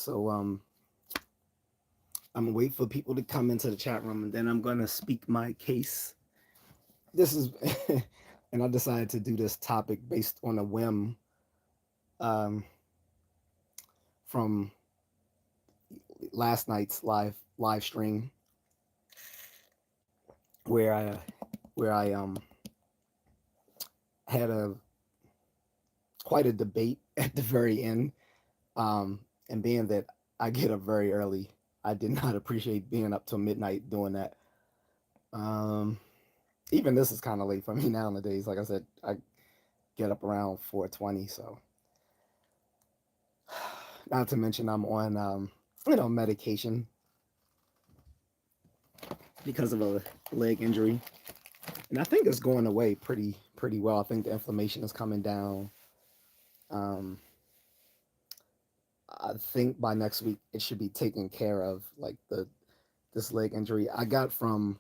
So I'm gonna wait for people to come into the chat room, and then I'm gonna speak my case. This is, and I decided to do this topic based on a whim um, from last night's live stream where I had a quite a debate at the very end. And being that I get up very early, I did not appreciate being up till midnight doing that. Um, Even this is kind of late for me nowadays. Like I said, I get up around 4:20, so not to mention I'm on medication because of a leg injury, and I think it's going away pretty well. I think the inflammation is coming down. Um, I think by next week it should be taken care of. Like the this leg injury I got from,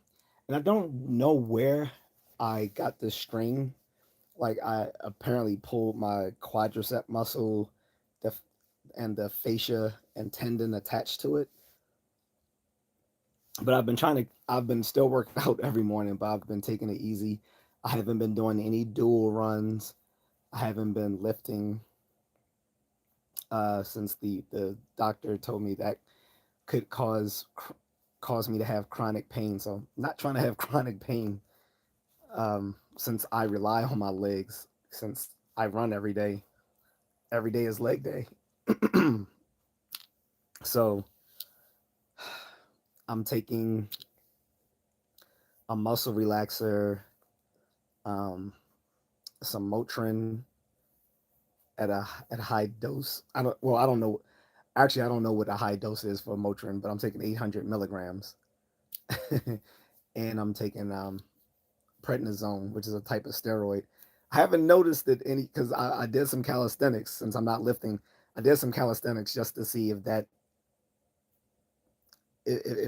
and I don't know where I got the string. Like I apparently pulled my quadricep muscle, the and the fascia and tendon attached to it. But I've been still working out every morning, but I've been taking it easy. I haven't been doing any dual runs. I haven't been lifting since the doctor told me that could cause me to have chronic pain. So I'm not trying to have chronic pain since I rely on my legs, since I run every day. Every day is leg day. So I'm taking a muscle relaxer, um, some Motrin at a high dose. I don't know. Actually, I don't know what a high dose is for Motrin, but I'm taking 800 milligrams, and I'm taking prednisone, which is a type of steroid. I haven't noticed it any because I did some calisthenics since I'm not lifting. I did some calisthenics just to see if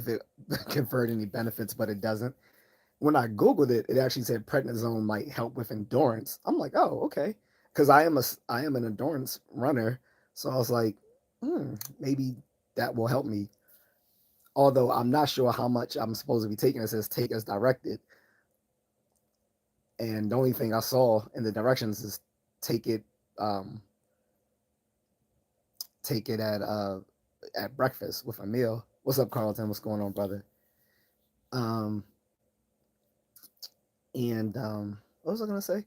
it conferred any benefits, but it doesn't. When I googled it, it actually said prednisone might help with endurance. I'm like, oh, okay, because I am an endurance runner, so I was like, maybe that will help me. Although I'm not sure how much I'm supposed to be taking. It says take as directed, and the only thing I saw in the directions is take it um, take it at breakfast with a meal. What's up, Carlton? What's going on, brother? Um, and what was I gonna say?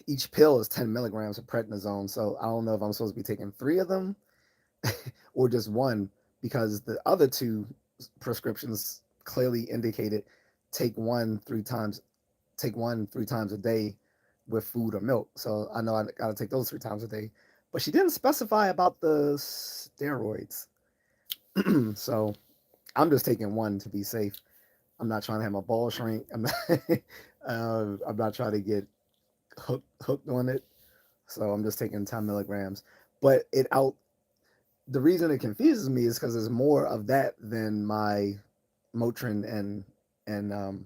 Each pill is 10 milligrams of prednisone, so I don't know if I'm supposed to be taking three of them or just one, because the other two prescriptions clearly indicated take one three times, take one 3 times a day with food or milk. So I know I got to take those 3 times a day. But she didn't specify about the steroids. So I'm just taking one to be safe. I'm not trying to have my ball shrink. I'm not trying to get hooked on it. So I'm just taking 10 milligrams. But the reason it confuses me is because there's more of that than my Motrin and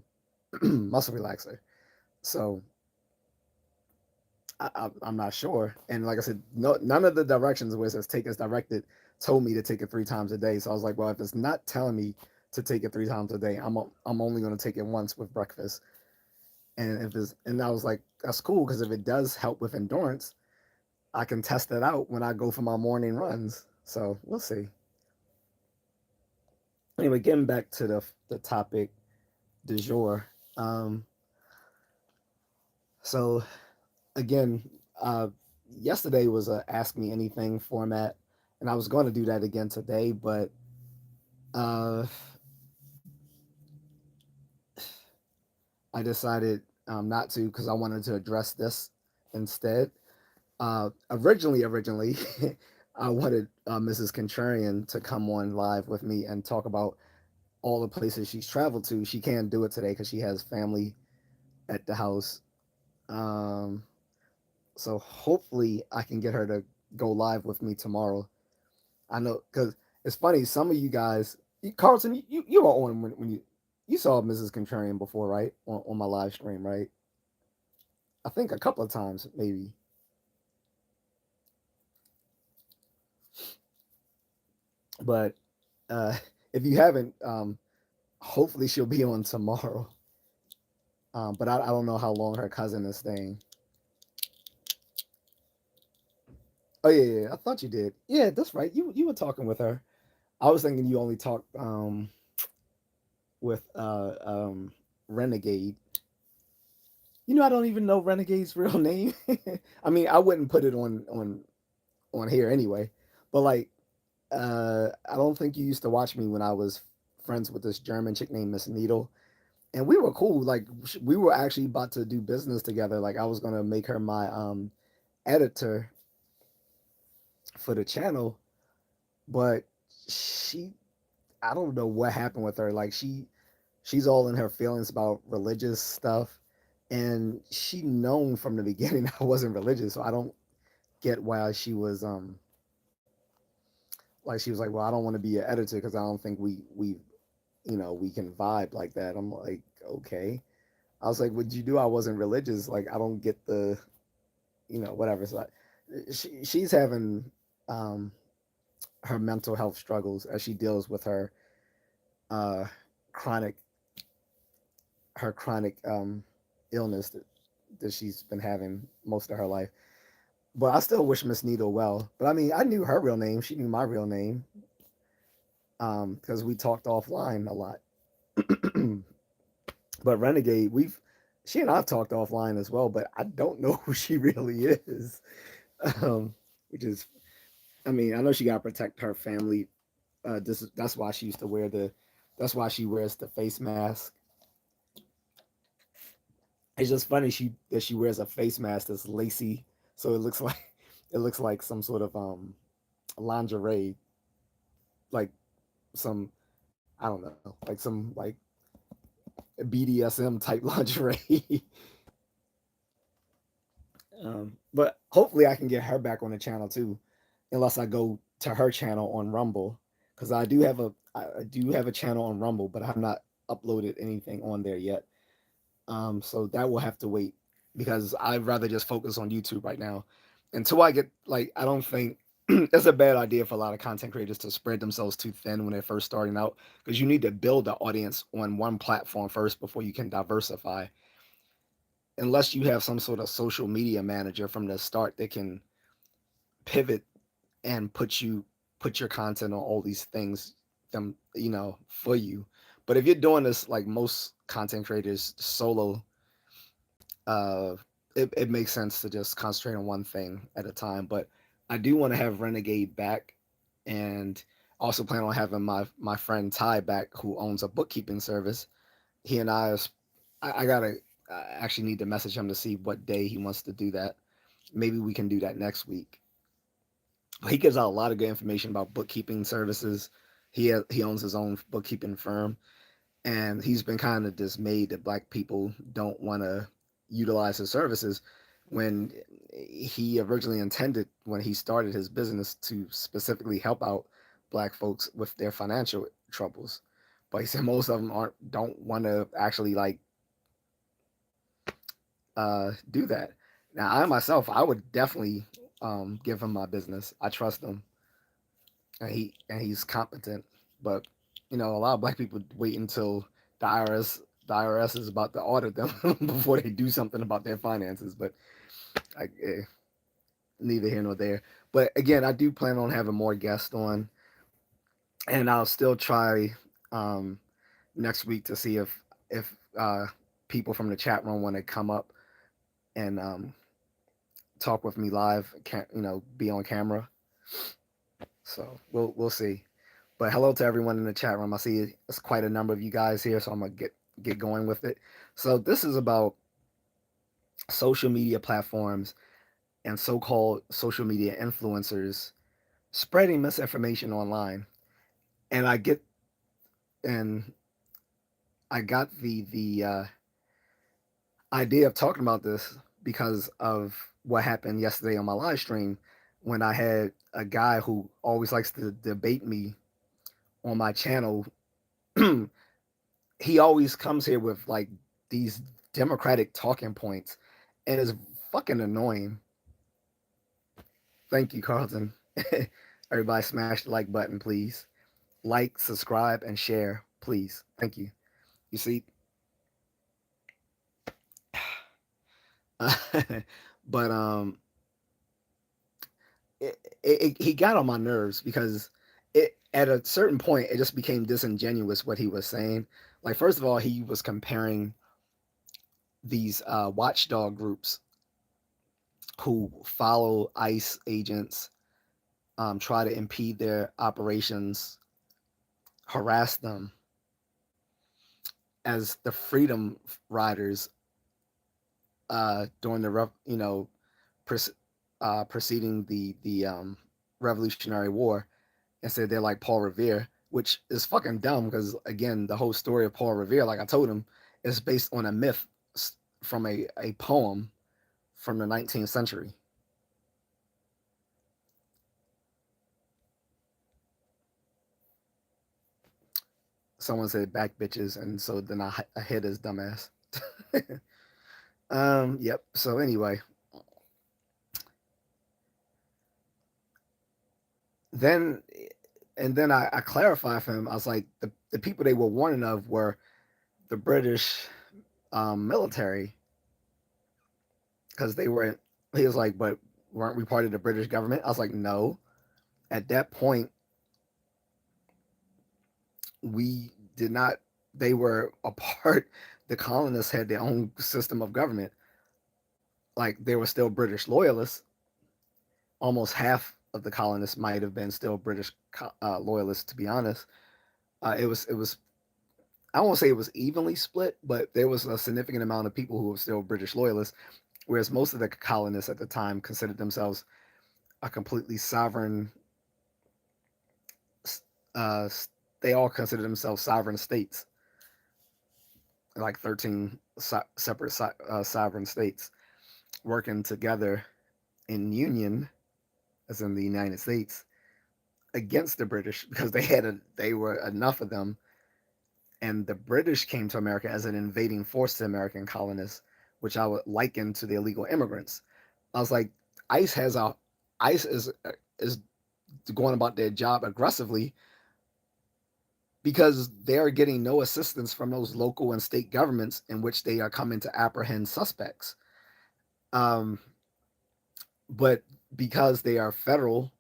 muscle relaxer. So I'm not sure. And like I said, none of the directions where it says take as directed told me to take it 3 times a day. So I was like, well, if it's not telling me to take it 3 times a day, I'm only going to take it once with breakfast. And I was like, that's cool because if it does help with endurance, I can test it out when I go for my morning runs. So we'll see. Anyway, getting back to the topic du jour. Um, so again, uh, yesterday was a ask me anything format, and I was going to do that again today, but uh, I decided not to because I wanted to address this instead. Originally, I wanted Mrs. Contrarian to come on live with me and talk about all the places she's traveled to. She can't do it today because she has family at the house. Um, so hopefully I can get her to go live with me tomorrow. I know because it's funny. Some of you guys, Carlton, you were on when you saw Mrs. Contrarian before, right? On my live stream, right? I think a couple of times, maybe. But uh, if you haven't, hopefully she'll be on tomorrow. But I don't know how long her cousin is staying. Oh yeah, I thought you did. Yeah, that's right. You were talking with her. I was thinking you only talked with Renegade. I don't even know Renegade's real name. I mean, I wouldn't put it on here anyway. But like, I don't think you used to watch me when I was friends with this German chick named Miss Needle, and we were cool. Like, we were actually about to do business together. Like, I was gonna make her my editor for the channel, but she, I don't know what happened with her. Like, she's all in her feelings about religious stuff, and she known from the beginning I wasn't religious, so I don't get why she was like, she was like, well, I don't want to be an editor because I don't think we can vibe like that. I'm like, okay. I was like, what'd you do? I wasn't religious. Like, I don't get the whatever. So she's having um her mental health struggles as she deals with uh chronic chronic illness that she's been having most of her life. But I still wish Miss Needle well. But I mean, I knew her real name. She knew my real name because we talked offline a lot. But Renegade, she and I've talked offline as well, but I don't know who she really is. Which is, I mean, I know she got to protect her family. That's why she used to wear that's why she wears the face mask. It's just funny that she wears a face mask that's lacy, so it looks like some sort of lingerie, like some, I don't know, like some like BDSM type lingerie. But hopefully I can get her back on the channel too, unless I go to her channel on Rumble, because I do have a channel on Rumble, but I have not uploaded anything on there yet. So that will have to wait because I'd rather just focus on YouTube right now until I get like, I don't think it's a bad idea for a lot of content creators to spread themselves too thin when they're first starting out, because you need to build an audience on one platform first before you can diversify. Unless you have some sort of social media manager from the start that can pivot and put your content on all these things them for you. But if you're doing this like most content creators solo, uh it makes sense to just concentrate on one thing at a time. But I do want to have Renegade back, and also plan on having my friend Ty back, who owns a bookkeeping service. He and I gotta, I actually need to message him to see what day he wants to do that. Maybe we can do that next week. But he gives out a lot of good information about bookkeeping services. He owns his own bookkeeping firm, and he's been kind of dismayed that black people don't want to utilize his services when he originally intended, when he started his business, to specifically help out black folks with their financial troubles. But he said most of them aren't don't want to actually like do that. Now I myself, I would definitely give him my business. I trust him, and he's competent. But a lot of black people wait until the IRS is about to audit them before they do something about their finances. But neither here nor there. But again, I do plan on having more guests on, and I'll still try um, next week to see if people from the chat room want to come up and talk with me live. Can't be on camera. So we'll see. But hello to everyone in the chat room. I see it's quite a number of you guys here, so I'm gonna get going with it. So this is about social media platforms and so-called social media influencers spreading misinformation online. And and I got the idea of talking about this because of what happened yesterday on my live stream, when I had a guy who always likes to debate me on my channel. He always comes here with like these democratic talking points, and it's fucking annoying. Thank you, Carlton. Everybody smash the like button, please. like, subscribe, and share, please. Thank you. You see, but he got on my nerves because it at a certain point it just became disingenuous what he was saying. Like, first of all, he was comparing these watchdog groups who follow ICE agents, try to impede their operations, harass them, as the freedom riders during the preceding the Revolutionary War, and said they're like Paul Revere, which is fucking dumb because again, the whole story of Paul Revere, like I told him, is based on a myth from a poem from the 19th century. Someone said back bitches, and so then I hit his dumbass. Yep. So anyway, then and then I clarified for him. I was like, the people they were warning of were the British military, because they were. He was like, but weren't we part of the British government? I was like, no. At that point, we did not. They were a part. The colonists had their own system of government. Like, they were still British loyalists. Almost half of the colonists might have been still British loyalists, to be honest. It was I won't say it was evenly split, but there was a significant amount of people who were still British loyalists, whereas most of the colonists at the time considered themselves a completely sovereign. Uh, they all considered themselves sovereign states, like 13 separate sovereign states working together in union, as in the United States, against the British because they were enough of them, and the British came to America as an invading force to American colonists, which I would liken to the illegal immigrants. I was like, ICE has a ICE is going about their job aggressively because they are getting no assistance from those local and state governments in which they are coming to apprehend suspects. Um, but because they are federal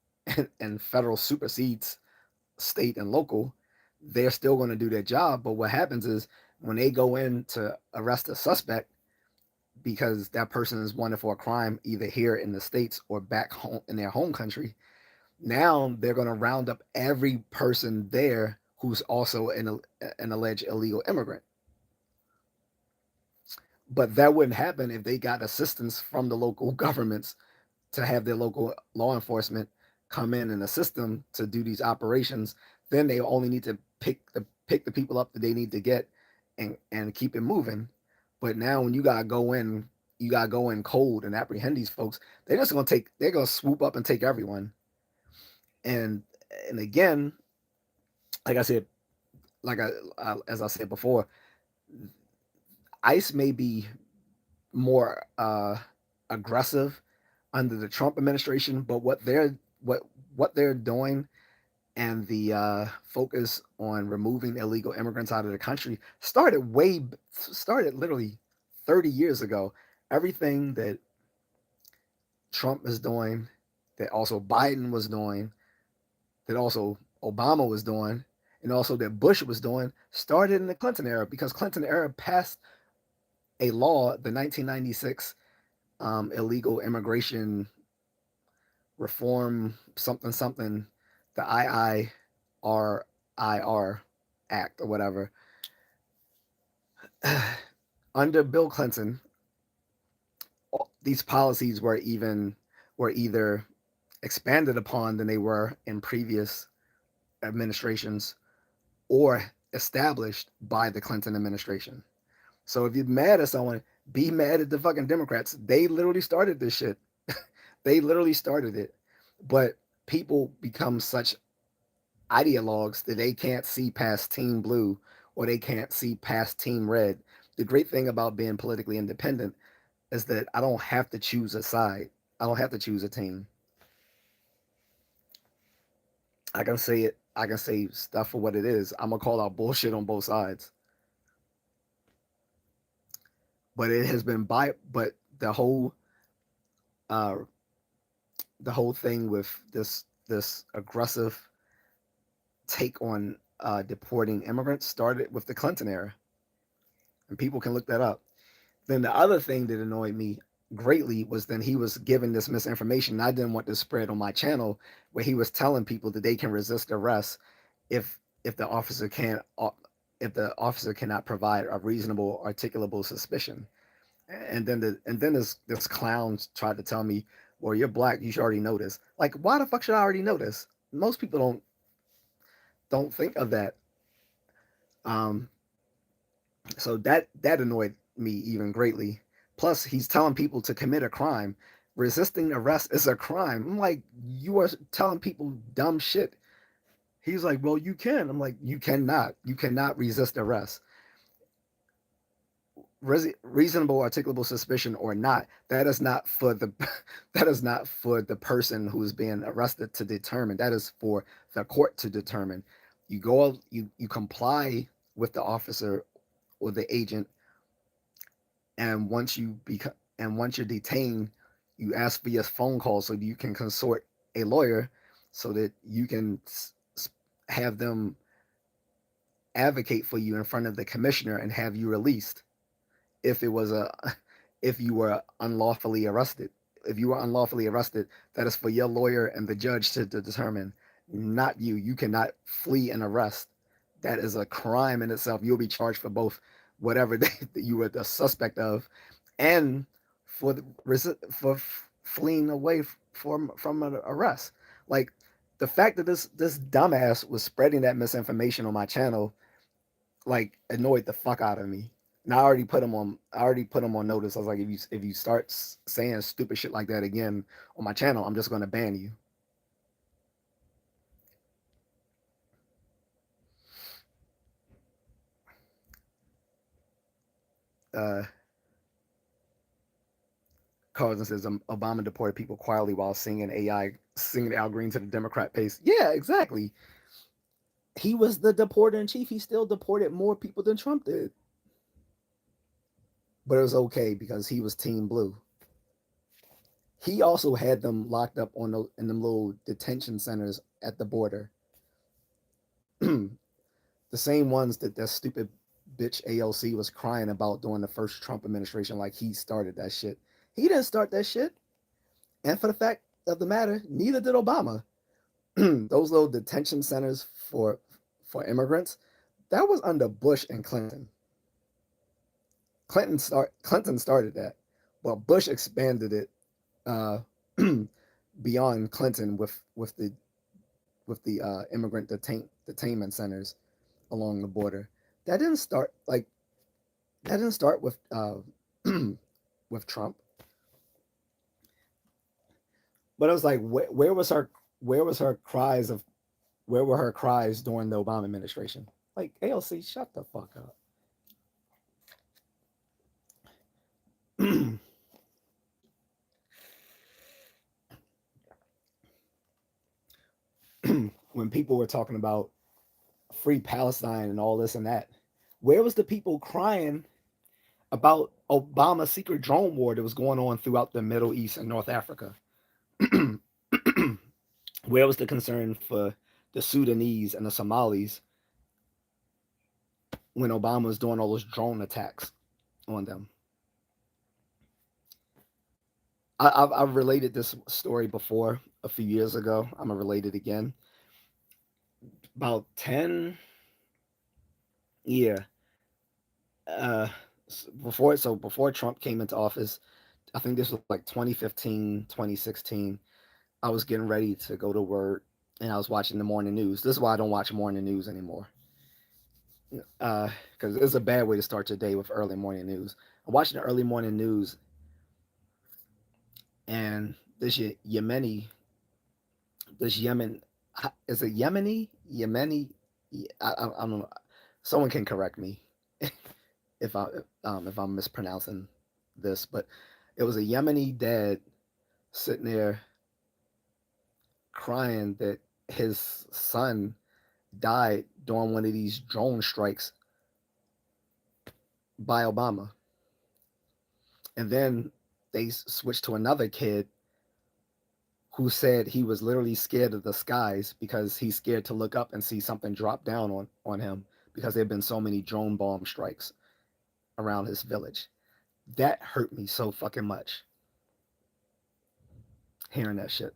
and federal supersedes state and local, they're still going to do their job. But what happens is when they go in to arrest a suspect because that person is wanted for a crime either here in the States or back home in their home country, now they're going to round up every person there who's also an alleged illegal immigrant. But that wouldn't happen if they got assistance from the local governments to have their local law enforcement come in and assist them to do these operations. Then they only need to pick the people up that they need to get and keep it moving. But now when you gotta go in cold and apprehend these folks. They're gonna swoop up and take everyone. And and again, like I said, as I said before, ICE may be more aggressive under the Trump administration, but what they're doing and the focus on removing illegal immigrants out of the country started literally 30 years ago. Everything that Trump is doing, that also Biden was doing, that also Obama was doing, and also that Bush was doing, started in the Clinton era because Clinton era passed a law, the 1996 illegal immigration reform something something, the IIRIR Act or whatever. Under Bill Clinton, these policies were either expanded upon than they were in previous administrations or established by the Clinton administration. So if you're mad at someone, be mad at the fucking Democrats. They literally started this shit. They literally started it. But people become such ideologues that they can't see past Team Blue or they can't see past Team Red. The great thing about being politically independent is that I don't have to choose a side. I don't have to choose a team. I can say it I can say stuff for what it is. I'm gonna call out bullshit on both sides. But it has been but uh the whole thing with this aggressive take on deporting immigrants started with the Clinton era, and people can look that up. Then the other thing that annoyed me greatly was then he was giving this misinformation. I didn't want to spread on my channel where he was telling people that they can resist arrest if the officer can't if the officer cannot provide a reasonable articulable suspicion. And then this clown tried to tell me, well, you're black, you should already know this. Like, why the fuck should I already know this? Most people don't think of that. Um, so that annoyed me even greatly. Plus, he's telling people to commit a crime. Resisting arrest is a crime. I'm like, you are telling people dumb shit. He's like, well, you can. I'm like, you cannot. You cannot resist arrest. Reasonable articulable suspicion or not, that is not for the that is not for the person who is being arrested to determine. That is for the court to determine. You comply with the officer or the agent, and once you're detained, you ask via phone call so you can consort a lawyer so that you can have them advocate for you in front of the commissioner and have you released if it was a if you were unlawfully arrested. If you were unlawfully arrested, that is for your lawyer and the judge to determine, not you. You cannot flee an arrest. That is a crime in itself. You'll be charged for both whatever you were the suspect of, and for for fleeing away from an arrest. Like, the fact that this dumbass was spreading that misinformation on my channel, like, annoyed the fuck out of me. And I already put him on notice. I was like, if you start saying stupid shit like that again on my channel, I'm just gonna ban you. Uh, Carlson says Obama deported people quietly while singing Al Green to the Democrat pace. Yeah, exactly. He was the deporter in chief. He still deported more people than Trump did. But it was okay because he was Team Blue. He also had them locked up in them little detention centers at the border. The same ones that stupid bitch AOC was crying about during the first Trump administration, like he started that shit. He didn't start that shit. And for the fact of the matter, neither did Obama. Those little detention centers for immigrants, that was under Bush and Clinton. Clinton started that, but Bush expanded it uh, beyond Clinton with the immigrant detainment centers along the border. That didn't start like that didn't start with Trump, but it was like where were her cries during the Obama administration? Like, AOC, shut the fuck up. When people were talking about free Palestine and all this and that, where was the people crying about Obama's secret drone war that was going on throughout the Middle East and North Africa? Where was the concern for the Sudanese and the Somalis when Obama was doing all those drone attacks on them? I've related this story before a few years ago. I'm gonna relate it again. About 10, yeah, uh, before Trump came into office, I think this was like 2015, 2016. I was getting ready to go to work and I was watching the morning news. This is why I don't watch morning news anymore. Because it's a bad way to start your day with early morning news. I'm watching the early morning news, and this Yemen, is it Yemeni? I don't know. Someone can correct me if I'm mispronouncing this, but it was a Yemeni dad sitting there crying that his son died during one of these drone strikes by Obama. And then they switched to another kid who said he was literally scared of the skies because he's scared to look up and see something drop down on him because there have been so many drone bomb strikes around his village. That hurt me so fucking much hearing that shit.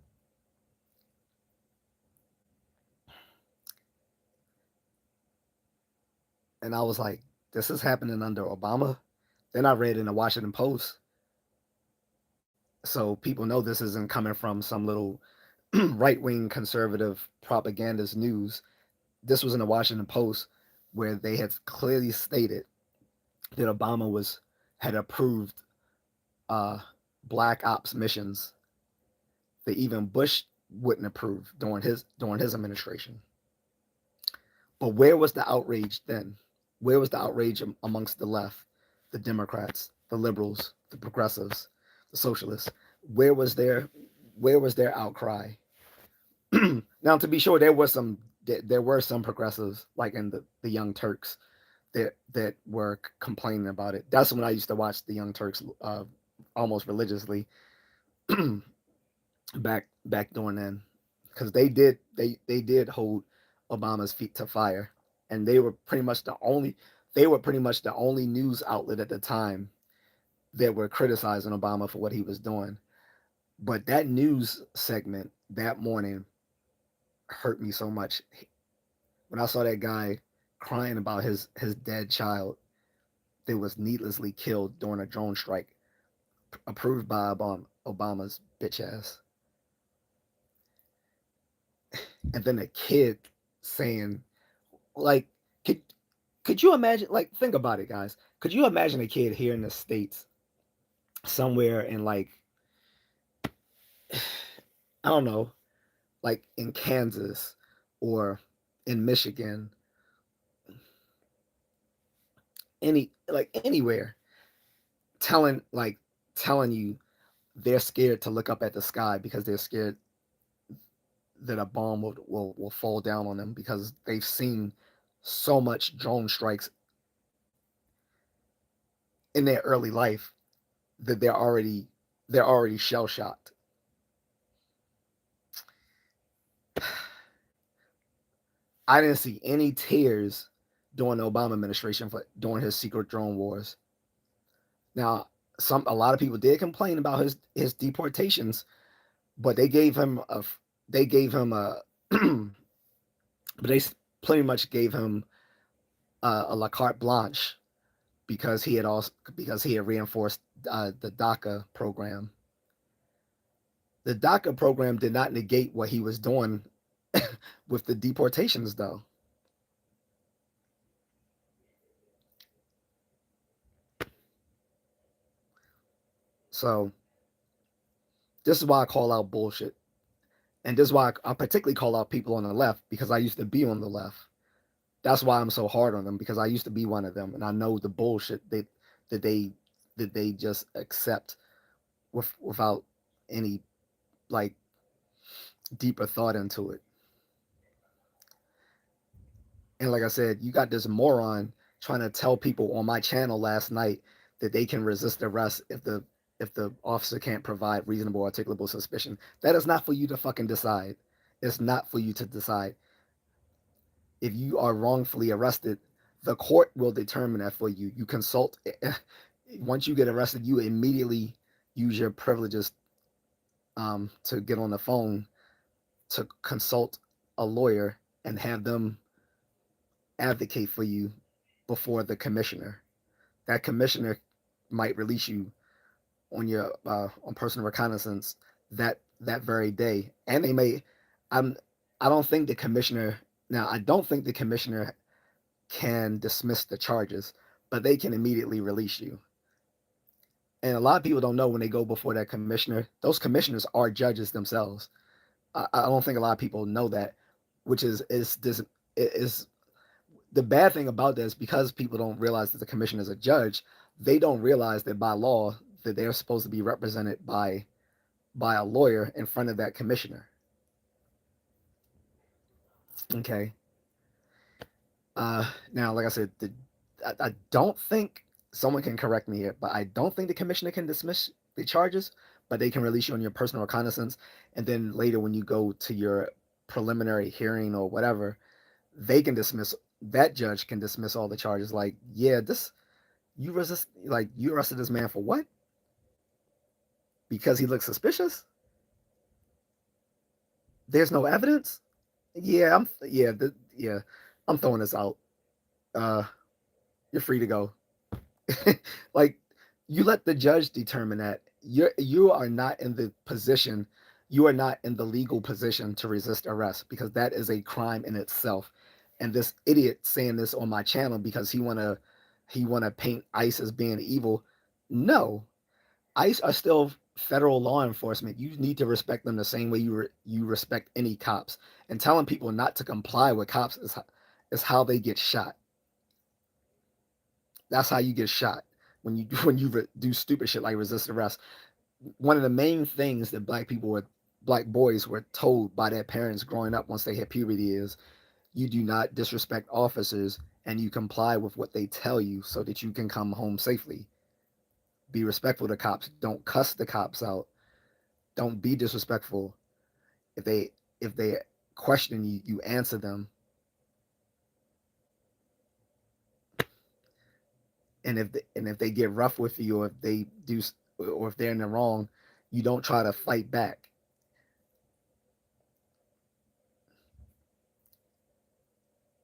And I was like, this is happening under Obama. Then I read in the Washington Post. So people know this isn't coming from some little right wing conservative propagandist news. This was in the Washington Post where they had clearly stated that Obama was had approved uh, black ops missions that even Bush wouldn't approve during his administration. But where was the outrage then? Where was the outrage amongst the left, the Democrats, the liberals, the progressives, the socialists? Where was their outcry? Now, to be sure, there were some progressives, like in the Young Turks, that were complaining about it. That's when I used to watch the Young Turks almost religiously back during then, because they did hold Obama's feet to fire, and they were pretty much the only news outlet at the time that were criticizing Obama for what he was doing. But that news segment that morning hurt me so much when I saw that guy crying about his dead child that was needlessly killed during a drone strike approved by Obama's bitch ass. And then a kid saying, like, could could you imagine, like, think about it, guys. Could you imagine a kid here in the States somewhere in, like, I don't know, like in Kansas or in Michigan, anywhere, telling like telling you they're scared to look up at the sky because they're scared that a bomb will fall down on them because they've seen so much drone strikes in their early life that they're already shell shocked. I didn't see any tears during the Obama administration for during his secret drone wars. Now, a lot of people did complain about his deportations, but they gave him a but they pretty much gave him a la carte blanche because he had reinforced the DACA program. The DACA program did not negate what he was doing with the deportations, though. So this is why I call out bullshit, and this is why I particularly call out people on the left because I used to be on the left. That's why I'm so hard on them because I used to be one of them, and I know the bullshit that they that they just accept without any like deeper thought into it. And like I said, you got this moron trying to tell people on my channel last night that they can resist arrest if the officer can't provide reasonable articulable suspicion. That is not for you to fucking decide. It's not for you to decide. If you are wrongfully arrested, the court will determine that for you. You consult once you get arrested, you immediately use your privileges to get on the phone to consult a lawyer and have them advocate for you before the commissioner. That commissioner might release you on personal reconnaissance that very day, and they may. I'm. I don't think the commissioner. Now, I don't think the commissioner can dismiss the charges, but they can immediately release you. And a lot of people don't know when they go before that commissioner. Those commissioners are judges themselves. I don't think a lot of people know that, which is the bad thing about this because people don't realize that the commission is a judge. They don't realize that by law that they're supposed to be represented by a lawyer in front of that commissioner. Okay, Now, like I said, I don't think someone can correct me here, but I don't think the commissioner can dismiss the charges, but they can release you on your personal reconnaissance, and then later when you go to your preliminary hearing or whatever, they can dismiss. That judge can dismiss all the charges. Like, yeah, this you arrested this man for what? Because he looks suspicious. There's no evidence. Yeah, I'm throwing this out. Uh, you're free to go. Like, you let the judge determine that. You are not in the position, you are not in the legal position to resist arrest, because that is a crime in itself. And this idiot saying this on my channel because he wanna paint ICE as being evil. No, ICE are still federal law enforcement. You need to respect them the same way you respect any cops. And telling people not to comply with cops is how they get shot. That's how you get shot when you when you do stupid shit like resist arrest. One of the main things that black boys were told by their parents growing up once they hit puberty is you do not disrespect officers and you comply with what they tell you so that you can come home safely. Be respectful to cops. Don't cuss the cops out. Don't be disrespectful. If they question you, you answer them. And if they get rough with you, or if they're in the wrong, you don't try to fight back.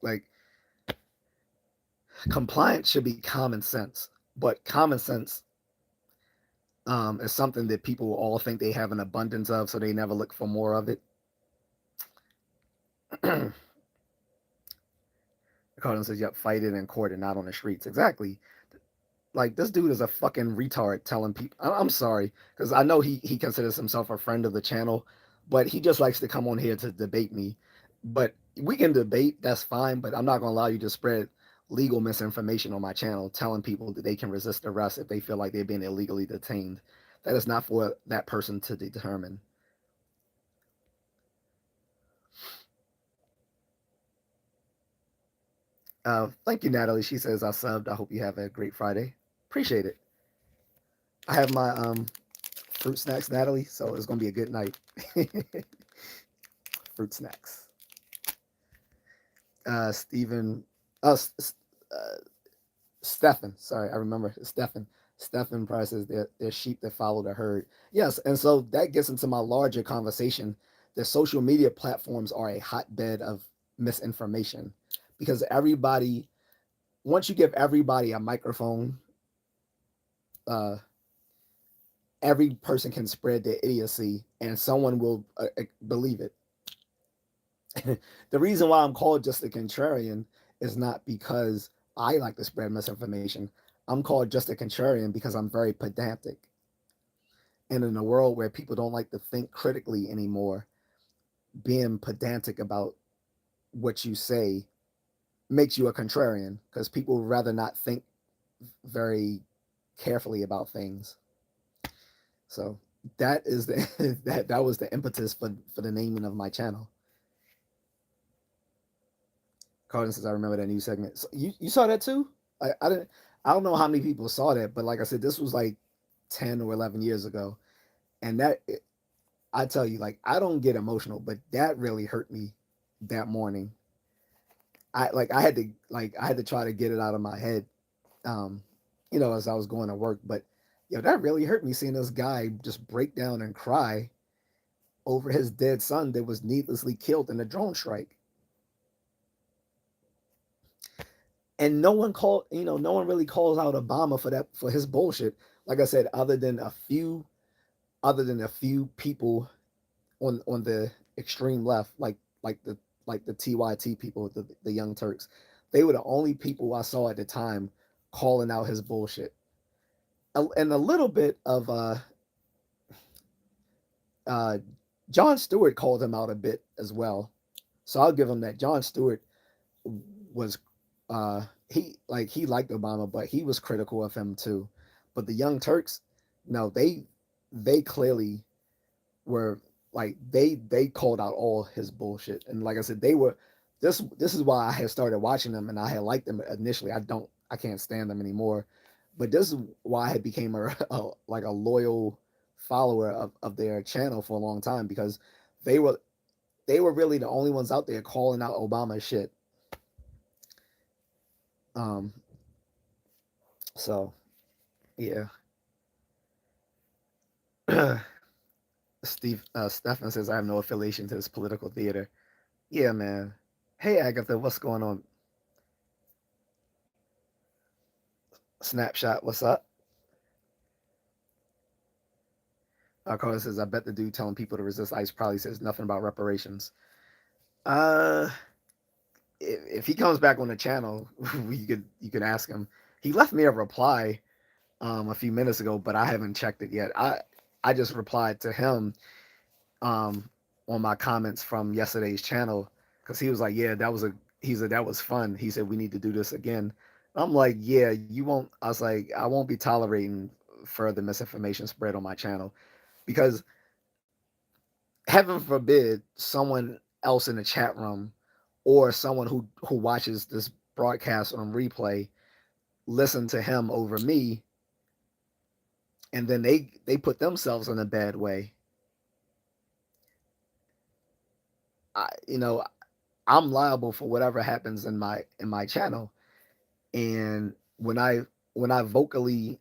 Like, compliance should be common sense, but common sense is something that people all think they have an abundance of, so they never look for more of it. Carlin says, "Yep, fight it in court and not on the streets." Exactly. Like, this dude is a fucking retard telling people. I'm sorry, because I know he considers himself a friend of the channel, but he just likes to come on here to debate me. But we can debate, that's fine, but I'm not gonna allow you to spread legal misinformation on my channel, telling people that they can resist arrest if they feel like they're being illegally detained. That is not for that person to determine. Thank you, Natalie. She says I subbed. I hope you have a great Friday. Appreciate it. I have my fruit snacks, Natalie, so it's gonna be a good night. Fruit snacks. Stephen, uh, uh, Stefan. Sorry, I remember Stefan. Stefan Price says they're sheep that follow the herd. Yes, and so that gets into my larger conversation. The social media platforms are a hotbed of misinformation because everybody, once you give everybody a microphone, uh, every person can spread their idiocy and someone will believe it. The reason why I'm called just a contrarian is not because I like to spread misinformation. I'm called just a contrarian because I'm very pedantic. And in a world where people don't like to think critically anymore, being pedantic about what you say makes you a contrarian because people would rather not think very carefully about things. So that is the that was the impetus for the naming of my channel. Carden says, "I remember that new segment." So you saw that too? I didn't. I don't know how many people saw that, but like I said, this was like 10 or 11 years ago, and I tell you, like, I don't get emotional, but that really hurt me that morning. I had to try to get it out of my head, um, as I was going to work. But that really hurt me seeing this guy just break down and cry over his dead son that was needlessly killed in a drone strike. And no one really calls out Obama for his bullshit. Like I said, other than a few people on the extreme left, like the TYT people, the Young Turks, they were the only people I saw at the time calling out his bullshit. And a little bit of uh, John Stewart called him out a bit as well. So I'll give him that. John Stewart was he liked Obama, but he was critical of him too. But the Young Turks, no, they clearly were like they called out all his bullshit, and like I said, they were. this is why I had started watching them and I had liked them initially. I can't stand them anymore, but this is why I had became a like a loyal follower of their channel for a long time because they were they were really the only ones out there calling out Obama shit. Um, so yeah. Stefan says I have no affiliation to this political theater. Yeah, man. Hey Agatha, what's going on? Snapshot, what's up? Carter says I bet the dude telling people to resist ICE probably says nothing about reparations. Uh, if he comes back on the channel, you could ask him. He left me a reply a few minutes ago, but I haven't checked it yet. I just replied to him um on my comments from yesterday's channel because he was like, yeah, that was a he said that was fun. He said we need to do this again. I'm like, yeah, you won't. I was like, I won't be tolerating further misinformation spread on my channel because heaven forbid someone else in the chat room or someone who watches this broadcast on replay listen to him over me and then they put themselves in a bad way. You know, I'm liable for whatever happens in my channel. And when I vocally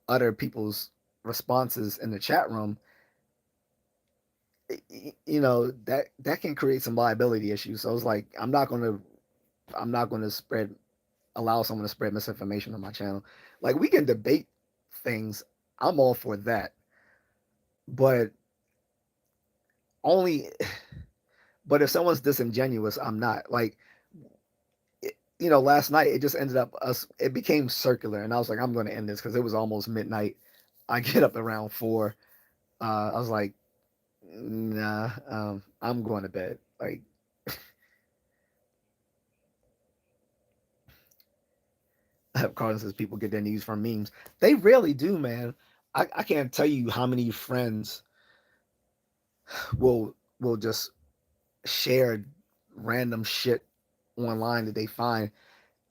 utter people's responses in the chat room, you know that can create some liability issues. So it's like I'm not gonna spread allow someone to spread misinformation on my channel. Like we can debate things. I'm all for that, but only. But if someone's disingenuous, I'm not. Like you know, last night it just ended up us. It became circular, and I was like, I'm going to end this because it was almost midnight. I get up around 4. I was like, nah, I'm going to bed. Like, Carlin says people get their news from memes. They really do, man. I can't tell you how many friends will just share random shit online that they find.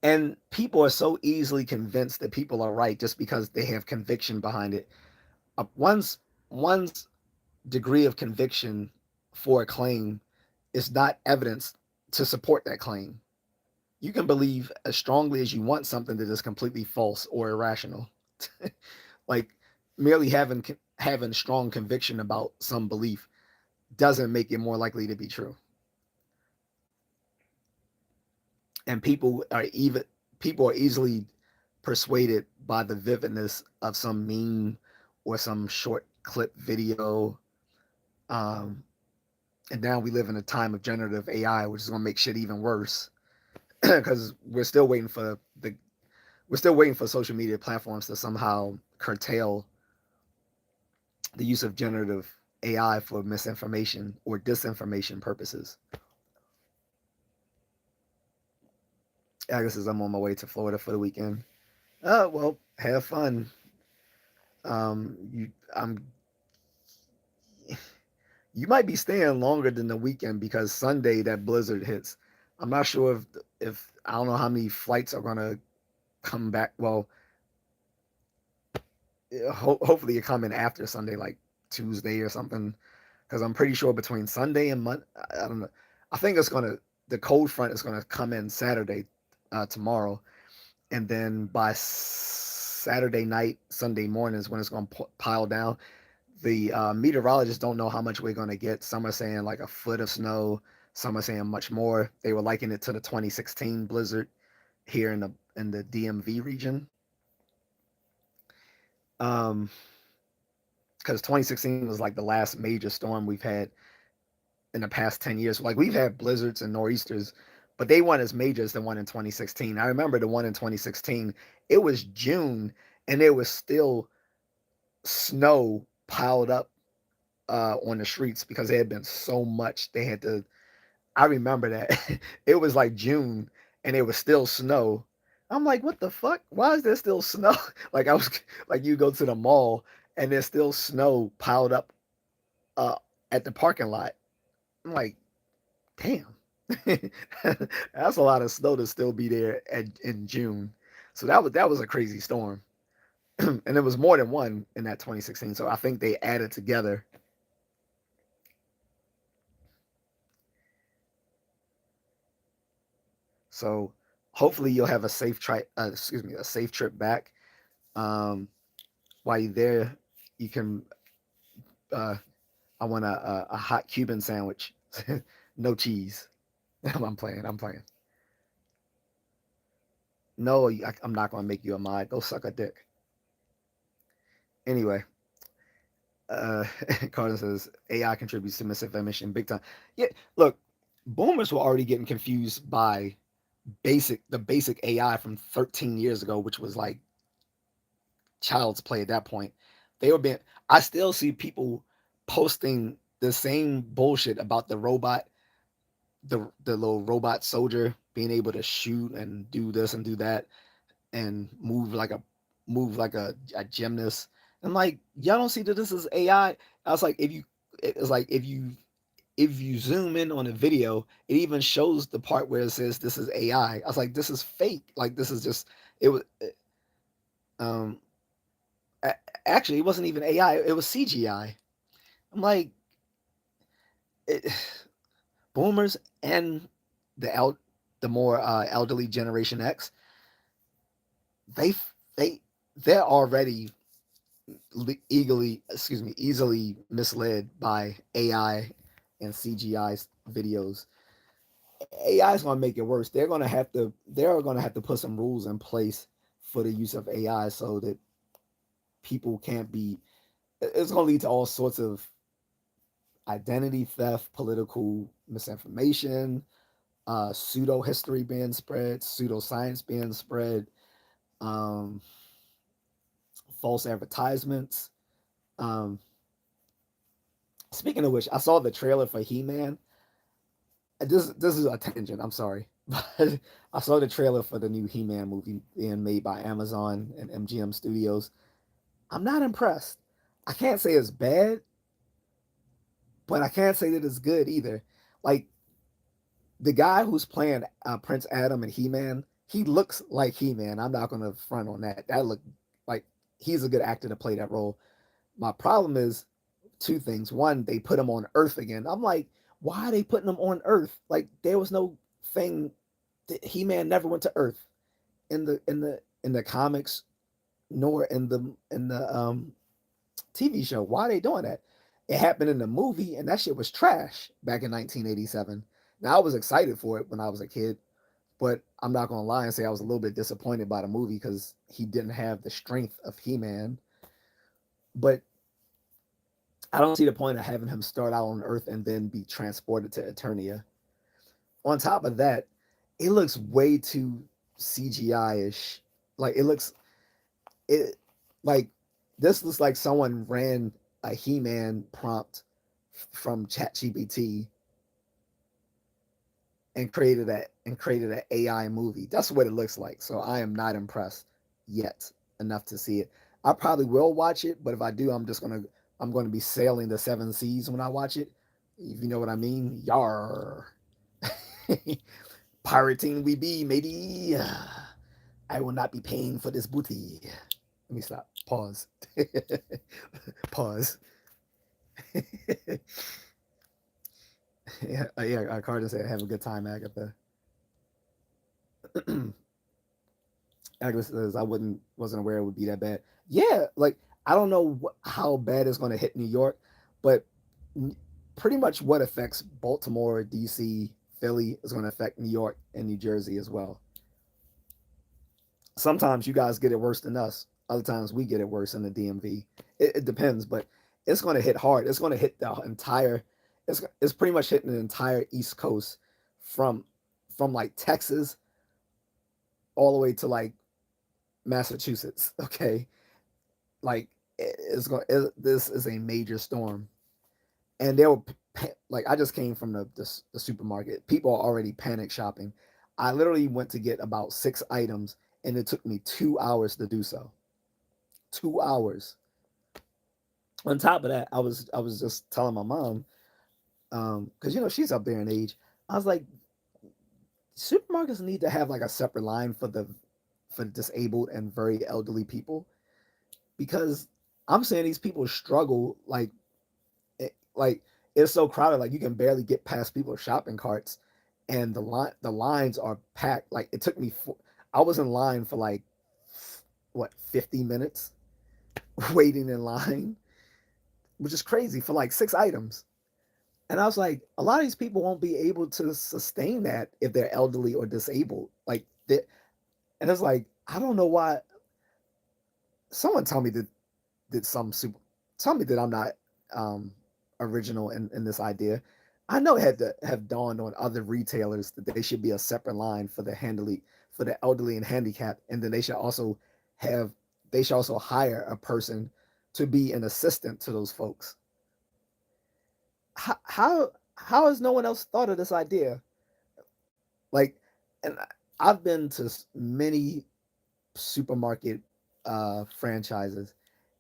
And people are so easily convinced that people are right just because they have conviction behind it. One's degree of conviction for a claim is not evidence to support that claim. You can believe as strongly as you want something that is completely false or irrational. Like merely having strong conviction about some belief doesn't make it more likely to be true. And people are easily persuaded by the vividness of some meme or some short clip video. Um, and now we live in a time of generative AI, which is going to make shit even worse because we're still waiting for social media platforms to somehow curtail the use of generative AI for misinformation or disinformation purposes. I guess as I'm on my way to Florida for the weekend. Well, have fun. I'm you might be staying longer than the weekend because Sunday that blizzard hits. I'm not sure if I don't know how many flights are gonna come back. Well, hopefully you're coming after Sunday, like Tuesday or something, because I'm pretty sure between Sunday and Monday, I don't know. I think the cold front is gonna come in Saturday, tomorrow, and then by Saturday night, Sunday morning is when it's gonna pile down. The meteorologists don't know how much we're going to get. Some are saying like a foot of snow. Some are saying much more. They were likening it to the 2016 blizzard here in the DMV region. Um, because 2016 was like the last major storm we've had in the past 10 years. Like we've had blizzards and nor'easters, but they weren't as major as the one in 2016. I remember the one in 2016. It was June and there was still snow piled up on the streets because there had been so much they had to. I remember that it was like June and it was still snow. I'm like, what the fuck? Why is there still snow? Like I was like, you go to the mall and there's still snow piled up uh, at the parking lot. I'm like, damn. That's a lot of snow to still be there in June. So that was a crazy storm. And there was more than one in that 2016. So I think they added together. So hopefully you'll have a a safe trip back. Um, while you're there, you can. Uh, I want a hot Cuban sandwich, no cheese. I'm playing. I'm playing. No, I'm not gonna make you a mod. Go suck a dick. Anyway, uh, Carter says AI contributes to misinformation big time. Yeah, look, boomers were already getting confused by the basic AI from 13 years ago, which was like child's play at that point. They were being. I still see people posting the same bullshit about the robot, the little robot soldier being able to shoot and do this and do that and move like a gymnast. And like y'all don't see that this is AI. I was like, it's like if you zoom in on a video, it even shows the part where it says this is AI. I was like, this is fake. Like this is just it was um actually it wasn't even AI. It was CGI. I'm like it, boomers and the more elderly Generation X, they they they're already easily misled by AI and CGI videos. AI is going to make it worse. They're going to have to put some rules in place for the use of AI so that people can't be. It's going to lead to all sorts of identity theft, political misinformation, pseudo history being spread, pseudo science being spread, um, false advertisements. Um, Speaking of which, I saw the trailer for He Man. This is a tangent. I'm sorry, but I saw the trailer for the new He Man movie being made by Amazon and MGM Studios. I'm not impressed. I can't say it's bad, but I can't say that it's good either. Like the guy who's playing Prince Adam and He Man, he looks like He Man. I'm not gonna front on that. That look like he's a good actor to play that role. My problem is two things. One, they put him on Earth again. I'm like, why are they putting him on Earth? Like there was no thing. He Man never went to Earth in the comics, nor in the TV show. Why are they doing that? It happened in the movie, and that shit was trash back in 1987. Now I was excited for it when I was a kid, but I'm not gonna lie and say I was a little bit disappointed by the movie because he didn't have the strength of He Man. But I don't see the point of having him start out on Earth and then be transported to Eternia. On top of that, it looks way too CGI ish. Like it like this looks like someone ran a He-Man prompt from ChatGPT and created an AI movie. That's what it looks like. So I am not impressed yet enough to see it. I probably will watch it, but if I do, I'm gonna be sailing the seven seas when I watch it. If you know what I mean. Yar. Pirating we be, matey. I will not be paying for this booty. Let me stop. Pause. Pause. Yeah. Carter said, "Have a good time, Agatha." Agatha says, "I wasn't aware it would be that bad." Yeah, like I don't know how bad it's going to hit New York, but pretty much what affects Baltimore, D.C., Philly is going to affect New York and New Jersey as well. Sometimes you guys get it worse than us. Other times we get it worse in the DMV. It depends, but it's going to hit hard. It's going to hit the entire. It's pretty much hitting the entire East Coast, from from like Texas all the way to like Massachusetts. Okay, like it's going. This is a major storm, and they were like I just came from the supermarket. People are already panic shopping. I literally went to get about 6 items, and it took me 2 hours to do so. 2 hours. On top of that, I was just telling my mom, because she's up there in age. I was like, supermarkets need to have like a separate line for disabled and very elderly people, because I'm saying these people struggle like it's so crowded, like you can barely get past people's shopping carts, and the lines are packed. Like it took me I was in line for like what 50 minutes waiting in line, which is crazy for like 6 items. And I was like, a lot of these people won't be able to sustain that if they're elderly or disabled. And it's like, I don't know why. Someone tell me that some super tell me that I'm not um, original in this idea. I know it had to have dawned on other retailers that they should be a separate line for the elderly and handicapped, and then have they should also hire a person to be an assistant to those folks. How has no one else thought of this idea? Like, and I've been to many supermarket franchises,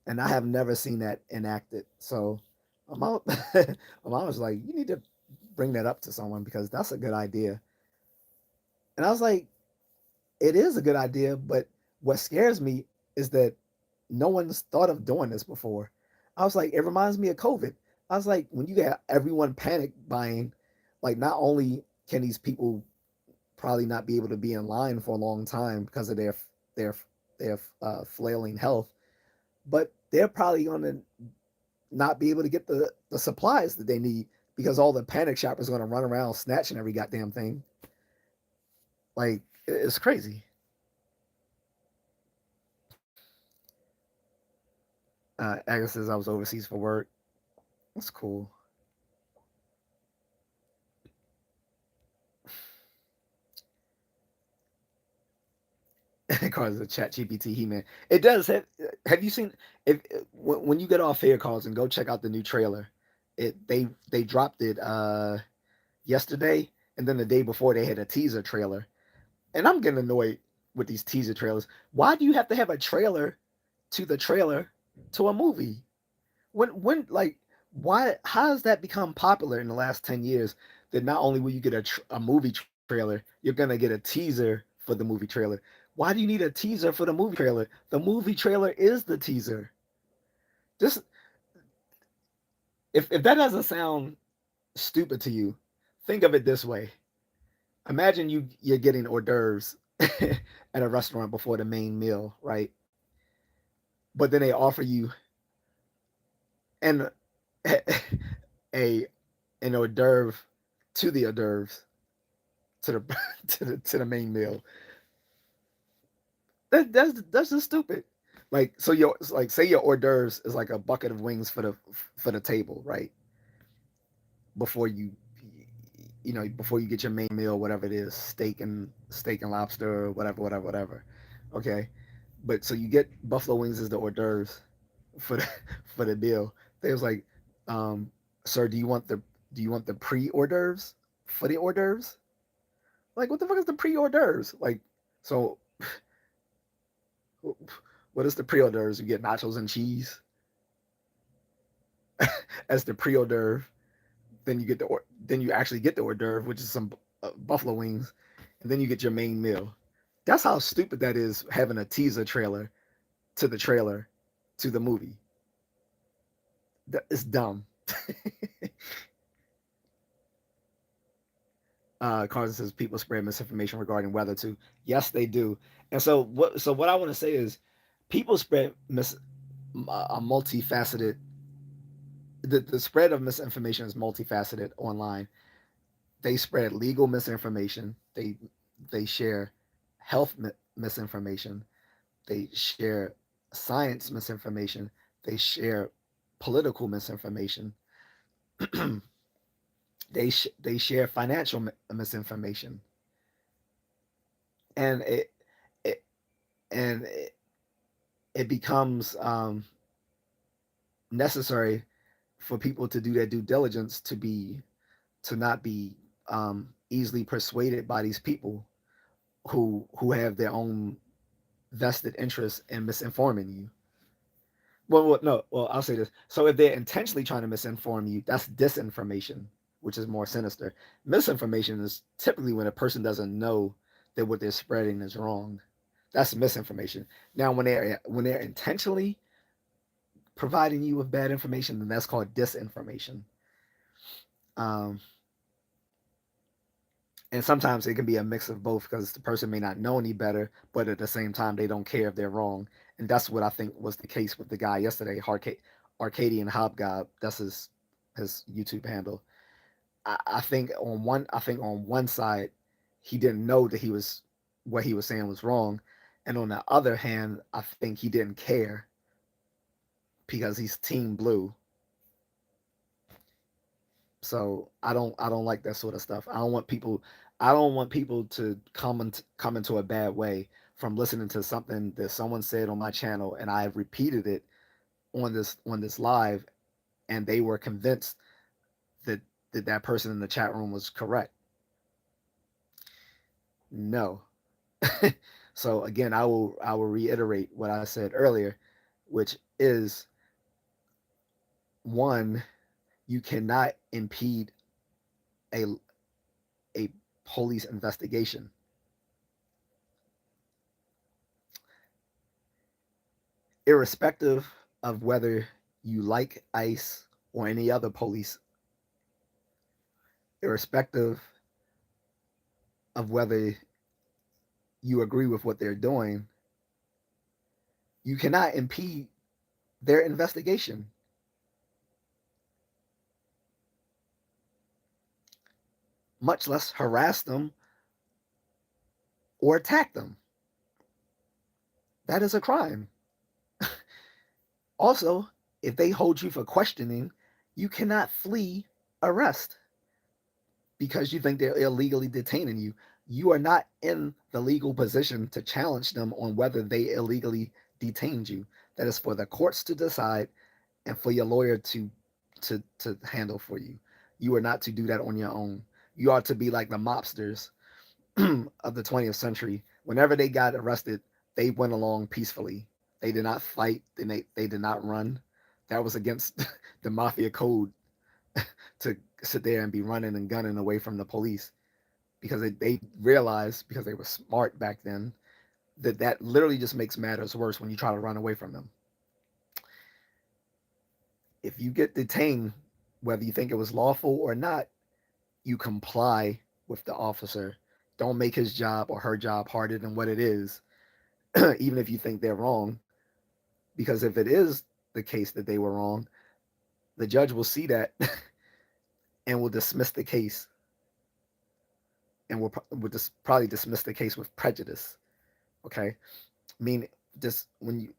and I have never seen that enacted. So my mom, my mom was like, "You need to bring that up to someone because that's a good idea." And I was like, "It is a good idea, but what scares me is that no one's thought of doing this before." I was like, "It reminds me of COVID." I was like, "When you get everyone panic buying, like not only can these people probably not be able to be in line for a long time because of their flailing health, but they're probably going to not be able to get the supplies that they need because all the panic shoppers are going to run around snatching every goddamn thing. Like it's crazy." Agnes says I was overseas for work. That's cool. Cause the Chat GPT He Man. It does. Have you seen if when you get off Fair Calls and go check out the new trailer? They dropped it yesterday, and then the day before they had a teaser trailer. And I'm getting annoyed with these teaser trailers. Why do you have to have a trailer to the trailer to a movie? When like why how has that become popular in the last 10 years that not only will you get a movie trailer, you're going to get a teaser for the movie trailer. Why do you need a teaser for the movie trailer? The movie trailer is the teaser. Just if that doesn't sound stupid to you, think of it this way. Imagine you're getting hors d'oeuvres at a restaurant before the main meal, right? But then they offer you an a an hors d'oeuvre to the hors d'oeuvres to the to the main meal. That's just stupid. Like so your like say your hors d'oeuvres is like a bucket of wings for the table, right? Before before you get your main meal, whatever it is, steak and lobster, whatever. Okay, but so you get buffalo wings as the hors d'oeuvres for the for the meal. They was like, um, sir, do you want the pre hors d'oeuvres for the hors d'oeuvres? Like, what the fuck is the pre hors d'oeuvres? Like, so what is the pre hors d'oeuvres? You get nachos and cheese as the pre hors d'oeuvre. Then then you actually get the hors d'oeuvre, which is some buffalo wings, and then you get your main meal. That's how stupid that is. Having a teaser trailer to the trailer to the movie. It's dumb. Carson says people spread misinformation regarding weather too. Yes, they do. And so what I want to say is people spread a multifaceted the spread of misinformation is multifaceted online. They spread legal misinformation. They share health misinformation. They share science misinformation. They share political misinformation. They share financial misinformation, and it and it becomes necessary for people to do their due diligence to not be easily persuaded by these people who have their own vested interest in misinforming you. No. Well, I'll say this. So if they're intentionally trying to misinform you, that's disinformation, which is more sinister. Misinformation is typically when a person doesn't know that what they're spreading is wrong. That's misinformation. Now, when they're intentionally providing you with bad information, then that's called disinformation. Um, and sometimes it can be a mix of both because the person may not know any better, but at the same time they don't care if they're wrong. And that's what I think was the case with the guy yesterday, Arcadian Hobgob. That's his YouTube handle. I think on one side he didn't know that he was what he was saying was wrong, and on the other hand, I think he didn't care because he's Team Blue. So I don't like that sort of stuff. I don't want people to come into a bad way from listening to something that someone said on my channel and I repeated it on this live, and they were convinced that that person in the chat room was correct. No. So again, I will reiterate what I said earlier, which is one, you cannot impede a a police investigation. Irrespective of whether you like ICE or any other police, irrespective of whether you agree with what they're doing, you cannot impede their investigation, much less harass them or attack them. That is a crime. Also, if they hold you for questioning, you cannot flee arrest because you think they're illegally detaining you. You are not in the legal position to challenge them on whether they illegally detained you. That is for the courts to decide and for your lawyer to handle for you. You are not to do that on your own. You are to be like the mobsters of the 20th century. Whenever they got arrested, they went along peacefully. They did not fight. They did not run. That was against the mafia code to sit there and be running and gunning away from the police because they realized, because they were smart back then, that literally just makes matters worse when you try to run away from them. If you get detained, whether you think it was lawful or not, you comply with the officer. Don't make his job or her job harder than what it is, even if you think they're wrong. Because if it is the case that they were wrong, the judge will see that and will dismiss the case, and will just probably dismiss the case with prejudice. Okay, I mean, just when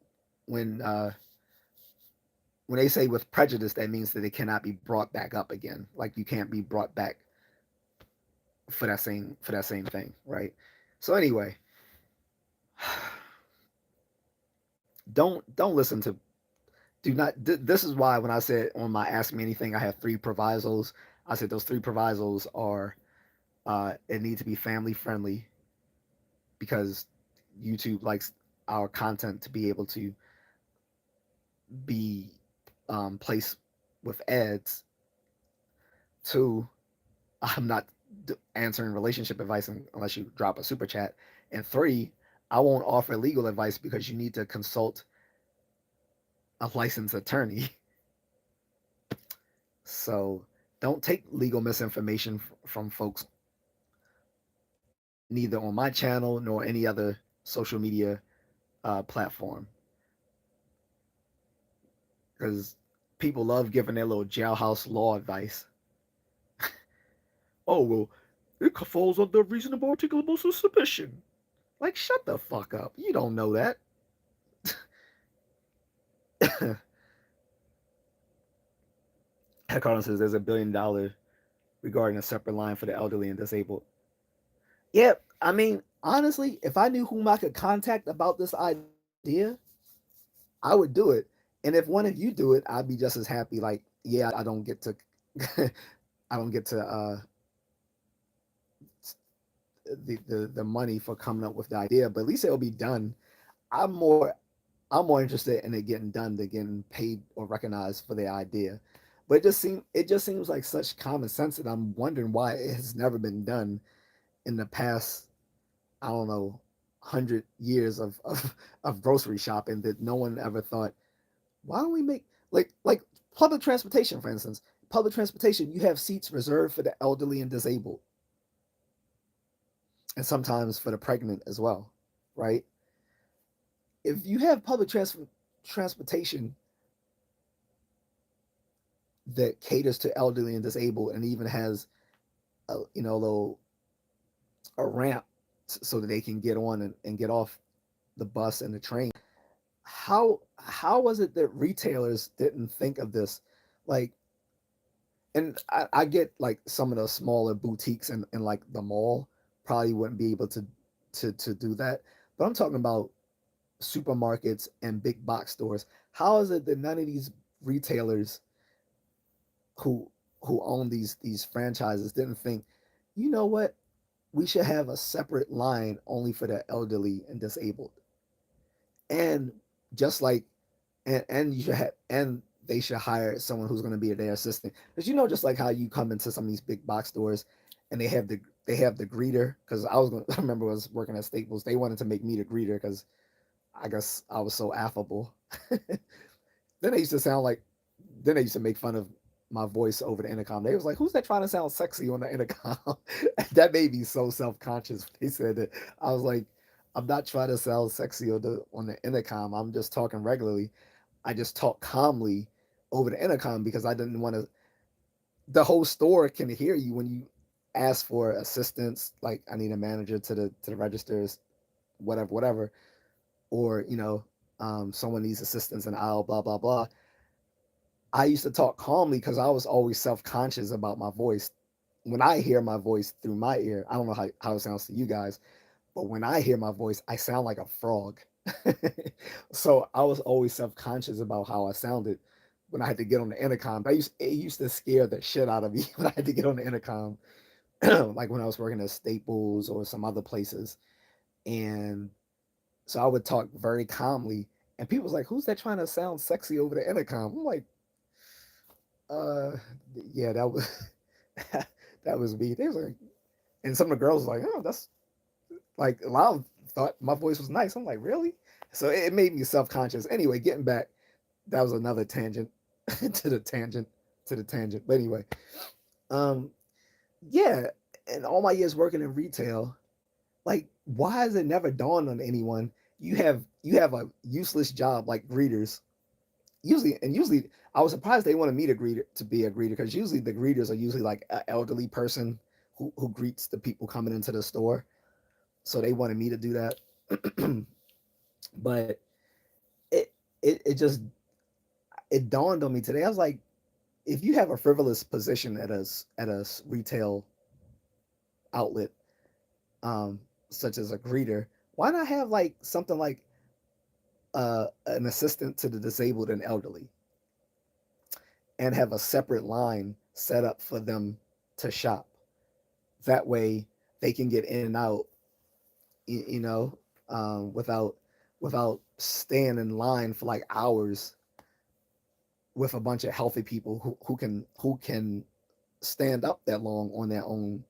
they say with prejudice, that means that it cannot be brought back up again. Like you can't be brought back for that same thing, right? So anyway, don't listen to do not. This is why when I said on my Ask Me Anything, I have three provisos. I said those three provisos are it needs to be family friendly because YouTube likes our content to be able to be placed with ads. Two, I'm not answering relationship advice unless you drop a super chat. And three, I won't offer legal advice because you need to consult a licensed attorney. So don't take legal misinformation from folks, neither on my channel nor any other social media platform, because people love giving their little jailhouse law advice. Oh, well, it falls under reasonable articulable suspicion. Like, shut the fuck up. You don't know that. Carlin says there's $1 billion regarding a separate line for the elderly and disabled. Yeah, I mean, honestly, if I knew whom I could contact about this idea, I would do it. And if one of you do it, I'd be just as happy. Like, yeah, I don't get to, I don't get to the money for coming up with the idea, but at least it'll be done. I'm more I'm more interested in it getting done than getting paid or recognized for the idea. But it just seems like such common sense, and I'm wondering why it has never been done in the past, I don't know, 100 years of grocery shopping, that no one ever thought, why don't we make like public transportation, for instance. Public transportation, you have seats reserved for the elderly and disabled, and sometimes for the pregnant as well, right? If you have transportation that caters to elderly and disabled, and even has a little a ramp so that they can get on and get off the bus and the train, how was it that retailers didn't think of this? Like, and I get like some of the smaller boutiques in like the mall probably wouldn't be able to do that, but I'm talking about supermarkets and big box stores. How is it that none of these retailers who own these franchises didn't think, you know what, we should have a separate line only for the elderly and disabled, and just like and you should have, and they should hire someone who's going to be their assistant, because just like how you come into some of these big box stores and they have the greeter, because I remember I was working at Staples, they wanted to make me the greeter because I guess I was so affable. then they used to sound like then they used to make fun of my voice over the intercom. They was like, "Who's that trying to sound sexy on the intercom?" That made me so self conscious. They said that. I was like, "I'm not trying to sound sexy on the intercom. I'm just talking regularly. I just talk calmly over the intercom because I didn't want to. The whole store can hear you when you ask for assistance. Like, I need a manager to the registers, whatever, whatever, or someone needs assistance in the aisle, blah blah blah." I used to talk calmly because I was always self conscious about my voice. When I hear my voice through my ear, I don't know how it sounds to you guys, but when I hear my voice, I sound like a frog. So I was always self conscious about how I sounded when I had to get on the intercom. It used to scare the shit out of me when I had to get on the intercom, like when I was working at Staples or some other places. And so I would talk very calmly, and people was like, "Who's that trying to sound sexy over the intercom?" I'm like, Uh, yeah, that was that was me. They was like, and some of the girls were like, "Oh, that's like a lot of thought my voice was nice." I'm like, "Really?" So it made me self conscious. Anyway, getting back, that was another tangent to the tangent to the tangent. But anyway, um, yeah, and all my years working in retail, like, why has it never dawned on anyone? You have a useless job like greeters. Usually I was surprised they wanted me to be a greeter, because usually the greeters are usually like an elderly person who greets the people coming into the store. So they wanted me to do that. But it it just it dawned on me today. I was like, if you have a frivolous position at a retail outlet, um, such as a greeter, why not have like something like an assistant to the disabled and elderly, and have a separate line set up for them to shop? That way they can get in and out, you know, without staying in line for like hours with a bunch of healthy people who can stand up that long on their own,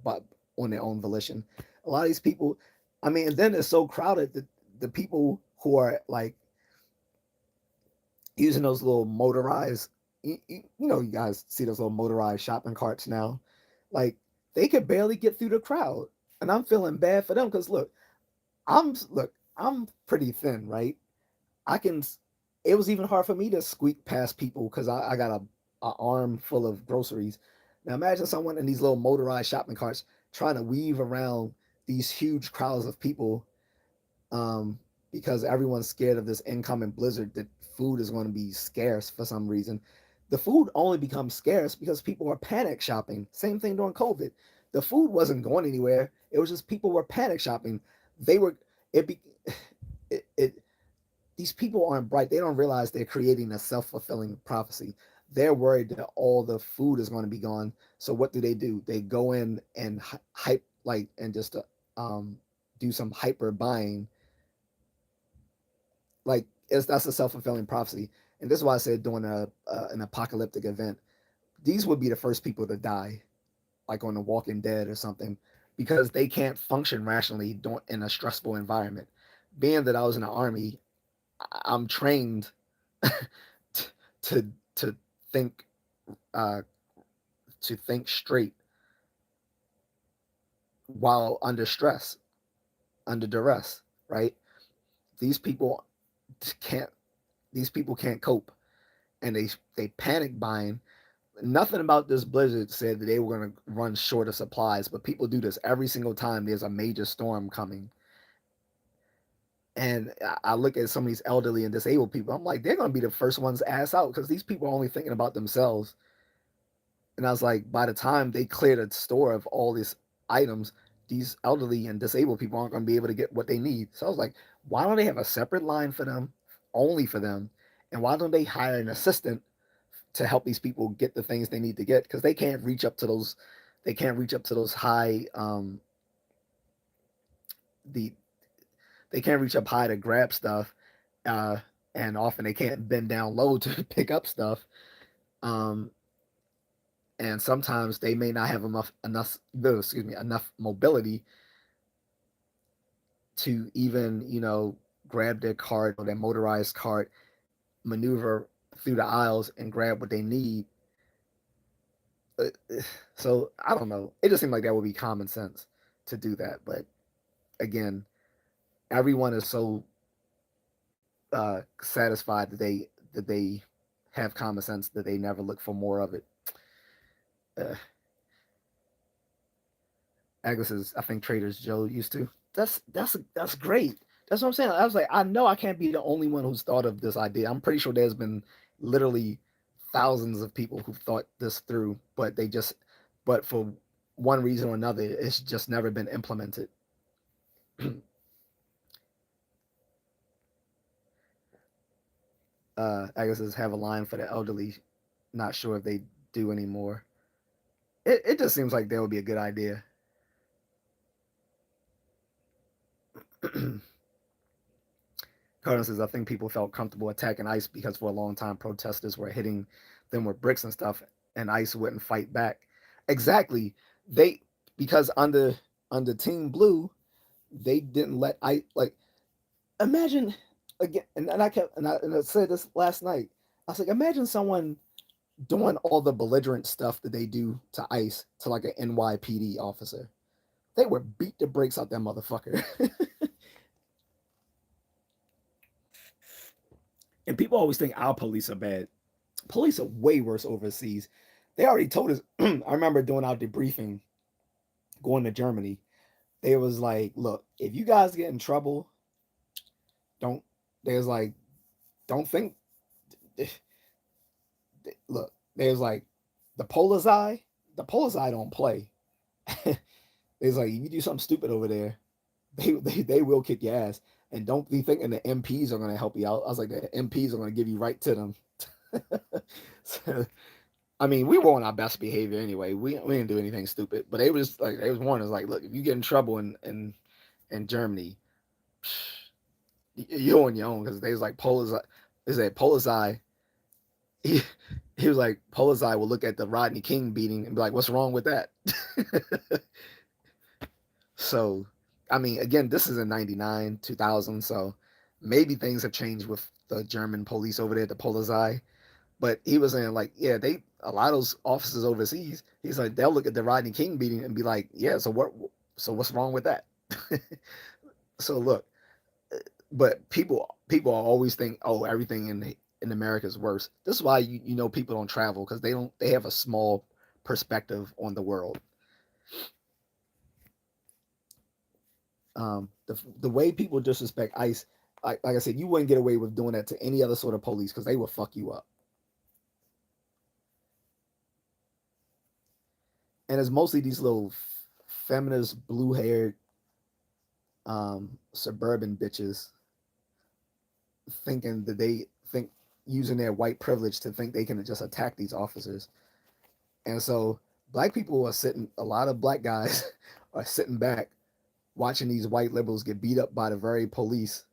but on their own volition. A lot of these people, I mean, and then it's so crowded that the people who are like using those little motorized, you guys see those little motorized shopping carts now, like, they could barely get through the crowd, and I'm feeling bad for them because I'm pretty thin, right? I can. It was even hard for me to squeak past people because I got a arm full of groceries. Now imagine someone in these little motorized shopping carts trying to weave around these huge crowds of people, um, because everyone's scared of this incoming blizzard, that food is going to be scarce for some reason. The food only becomes scarce because people are panic shopping. Same thing during COVID. The food wasn't going anywhere. It was just people were panic shopping. They were it be it These people aren't bright. They don't realize they're creating a self-fulfilling prophecy. They're worried that all the food is going to be gone. So what do? They go in and hype, like, and just um do some hyper buying, like, that's a self-fulfilling prophecy. and this is why I said during an apocalyptic event, these would be the first people to die, like on The Walking Dead or something, because they can't function rationally in a stressful environment. Being that I was in the army, I'm trained to to think uh, to think straight while under stress, under duress, right? These people can't these people can't cope, and they panic buying. Nothing about this blizzard said that they were going to run short of supplies, but people do this every single time there's a major storm coming. And I look at some of these elderly and disabled people. I'm like, they're going to be the first ones ass out because these people are only thinking about themselves. And I was like, by the time they clear the store of all these items, these elderly and disabled people aren't going to be able to get what they need. So I was like, why don't they have a separate line for them, only for them? And why don't they hire an assistant to help these people get the things they need to get? Because they can't reach up to those high, the they can't reach up high to grab stuff, uh, and often they can't bend down low to pick up stuff. Um, and sometimes they may not have enough mobility to even grab their cart or their motorized cart, maneuver through the aisles and grab what they need. Uh, So I don't know. It just seemed like that would be common sense to do that, but again, everyone is so satisfied that they have common sense that they never look for more of it. Uh, Agnes is, I think, Traders Joe used to. That's great. That's what I'm saying. I was like, I know I can't be the only one who's thought of this idea. I'm pretty sure there's been literally thousands of people who've thought this through, but for one reason or another, it's just never been implemented. Agnes says have a line for the elderly. Not sure if they do anymore. It just seems like that would be a good idea. Carter says, I think people felt comfortable attacking ICE because for a long time protesters were hitting them with bricks and stuff, and ICE wouldn't fight back. Exactly. They because under Team Blue, they didn't let I like imagine again, and I said this last night. I was like, imagine someone doing all the belligerent stuff that they do to ICE to like an NYPD officer. They would beat the brakes out that motherfucker. And people always think our police are bad. Police are way worse overseas. They already told us. I remember doing our debriefing going to Germany. They was like, look, if you guys get in trouble, don't. They was like, don't think. Look, there's like the Polar's eye. The Polar's eye don't play. There's like, if you do something stupid over there, they will kick your ass. And don't be thinking the MPs are going to help you out. I was like, the MPs are going to give you right to them. So, I mean, we were on our best behavior anyway. We didn't do anything stupid, but they was warning us like, look, if you get in trouble in Germany, you're on your own because they was like Polar's. They said Polar's eye. He, he was like Polar's eye will look at the Rodney King beating and be like, what's wrong with that? So, I mean, again, this is in '99, 2000, so maybe things have changed with the German police over there, the Polizei. But he was saying like, yeah, they a lot of those officers overseas. He's like, they'll look at the Rodney King beating and be like, yeah, so what? So what's wrong with that? So look, but people always think, oh, everything in America is worse. This is why people don't travel because they have a small perspective on the world. The way people disrespect ICE, like I said, you wouldn't get away with doing that to any other sort of police because they will fuck you up. And it's mostly these little feminist, blue-haired, suburban bitches thinking that they think using their white privilege to think they can just attack these officers. And so black people are sitting, a lot of black guys are sitting back watching these white liberals get beat up by the very police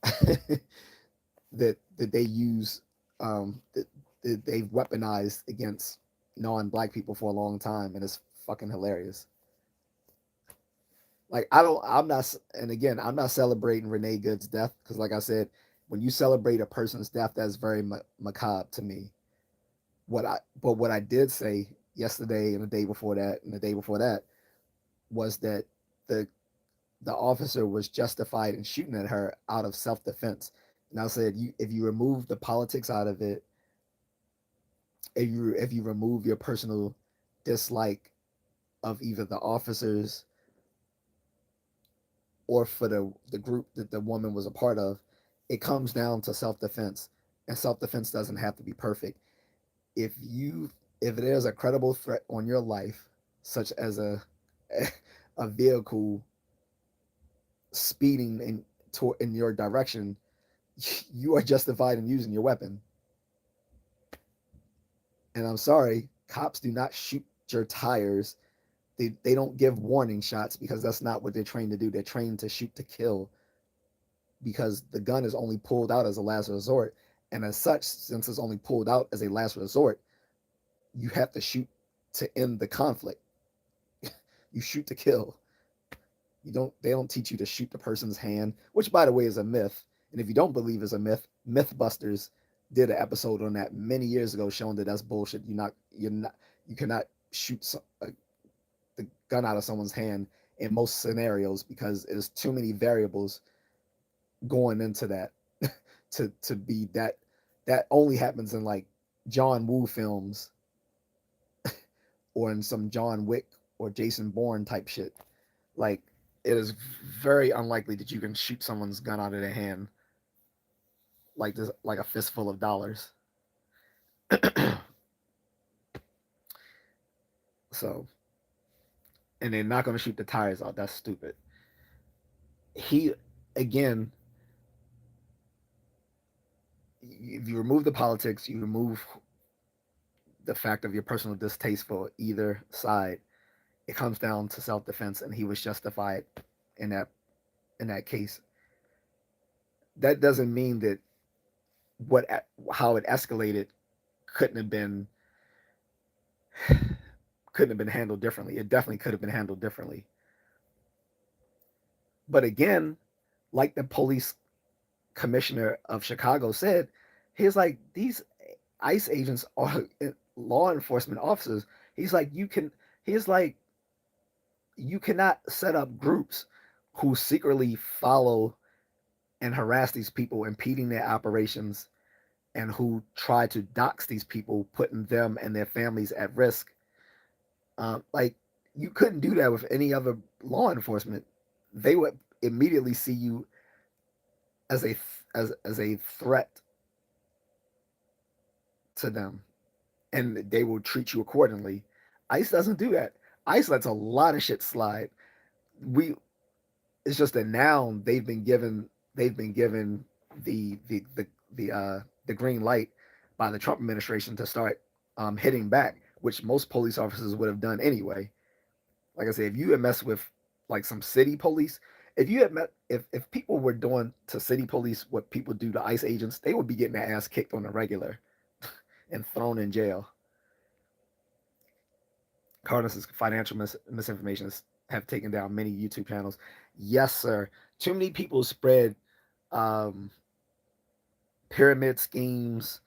that they use that they've weaponized against non-black people for a long time, and it's fucking hilarious. Like I'm not, and again, I'm not celebrating Renee Good's death because, like I said, when you celebrate a person's death, that's very macabre to me. What I did say yesterday and the day before that and the day before that was that the the officer was justified in shooting at her out of self defense. And I said, if you remove the politics out of it, if you remove your personal dislike of either the officers or for the group that the woman was a part of, it comes down to self defense, and self defense doesn't have to be perfect. If there's a credible threat on your life, such as a vehicle speeding in your direction, you are justified in using your weapon. And I'm sorry, cops do not shoot your tires. They don't give warning shots because that's not what they're trained to do. They're trained to shoot to kill because the gun is only pulled out as a last resort. And as such, since it's only pulled out as a last resort, you have to shoot to end the conflict. You shoot to kill. They don't teach you to shoot the person's hand, which by the way is a myth. And if you don't believe is a myth, Mythbusters did an episode on that many years ago showing that that's bullshit. You cannot shoot the gun out of someone's hand in most scenarios because there's too many variables going into that to be that only happens in like John Woo films or in some John Wick or Jason Bourne type shit. Like it is very unlikely that you can shoot someone's gun out of their hand like this, like a fistful of dollars. So, and they're not going to shoot the tires out. That's stupid. He, again, if you remove the politics, you remove the fact of your personal distaste for either side. It comes down to self defense, and he was justified in that case. That doesn't mean that what how it escalated couldn't have been couldn't have been handled differently. It definitely could have been handled differently. But again, like the police commissioner of Chicago said, he's like these ICE agents are law enforcement officers. He's like he's like you cannot set up groups who secretly follow and harass these people, impeding their operations, and who try to dox these people, putting them and their families at risk. Like you couldn't do that with any other law enforcement. They would immediately see you as as a threat to them, and they will treat you accordingly. ICE doesn't do that. ICE lets a lot of shit slide. We It's just that now they've been given the green light by the Trump administration to start hitting back, which most police officers would have done anyway. Like I said, if you had messed with like some city police, if you had met if people were doing to city police what people do to ICE agents, they would be getting their ass kicked on the regular and thrown in jail. Cardenas' financial misinformation have taken down many YouTube channels. Yes, sir. Too many people spread um, pyramid schemes.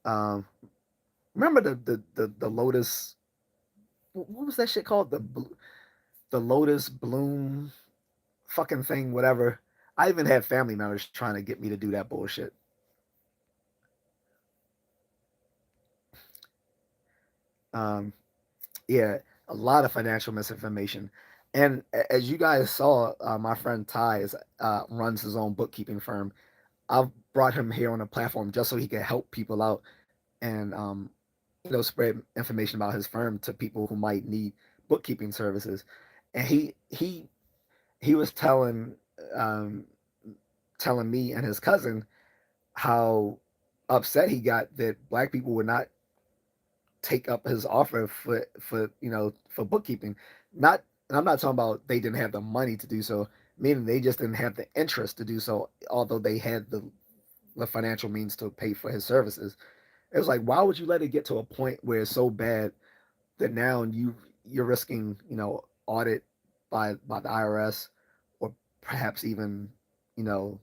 Um, remember the Lotus? What was that shit called? The Lotus Bloom fucking thing, whatever. I even had family members trying to get me to do that bullshit. Um, yeah, a lot of financial misinformation. And as you guys saw, my friend Ty runs his own bookkeeping firm. I've brought him here on a platform just so he can help people out and spread information about his firm to people who might need bookkeeping services. And he was um, telling me and his cousin how upset he got that black people would not take up his offer for bookkeeping. Not and I'm not talking about they didn't have the money to do so, meaning they just didn't have the interest to do so, although they had the financial means to pay for his services. It was like, why would you let it get to a point where it's so bad that now you're risking, audit by the IRS, or perhaps even, you know,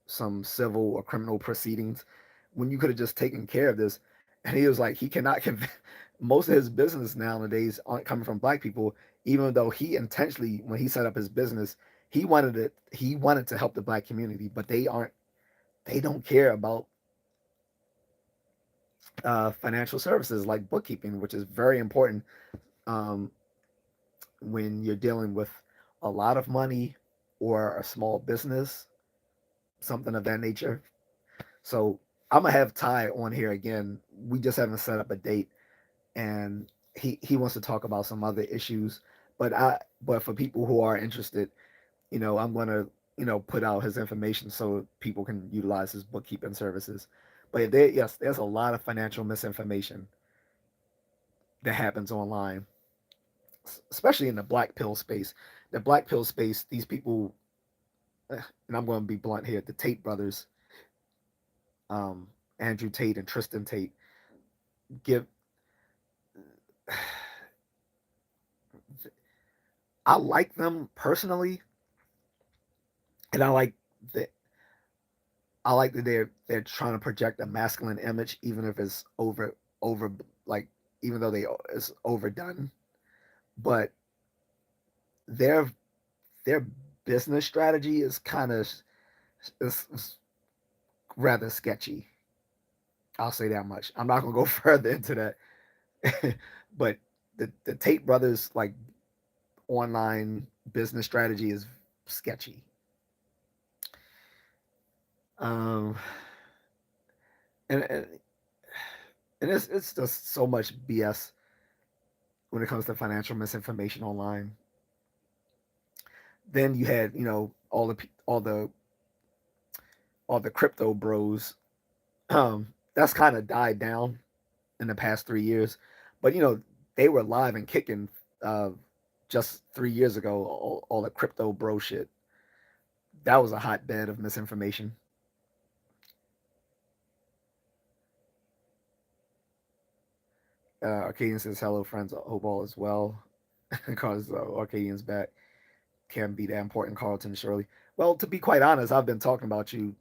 some civil or criminal proceedings, when you could have just taken care of this. And he was like, he cannot convince, most of his business nowadays aren't coming from black people, even though he intentionally, when he set up his business, he wanted to help the black community, but they don't care about financial services like bookkeeping, which is very important um, when you're dealing with a lot of money or a small business, something of that nature. So I'm gonna have Ty on here again. We just haven't set up a date, and he wants to talk about some other issues. But for people who are interested, I'm gonna put out his information so people can utilize his bookkeeping services. But yes, there's a lot of financial misinformation that happens online, especially in the black pill space. The black pill space, these people, and I'm going to be blunt here, the Tate brothers, um, Andrew Tate and Tristan Tate, give. I like them personally, and that they're trying to project a masculine image, even if it's over like even though they it's overdone. But their their business strategy is kind of is rather sketchy. I'll say that much. I'm not gonna go further into that. But the Tate brothers like online business strategy is sketchy. Um, and it's just so much BS when it comes to financial misinformation online. Then you had all the crypto bros. That's kind of died down in the past 3 years, but they were live and kicking uh, just 3 years ago. All the crypto bro shit, that was a hotbed of misinformation. Arcadian says hello, friends. Hope all is well, because Arcadian's back. Can be that important, Carlton Shirley. Well, to be quite honest, I've been talking about you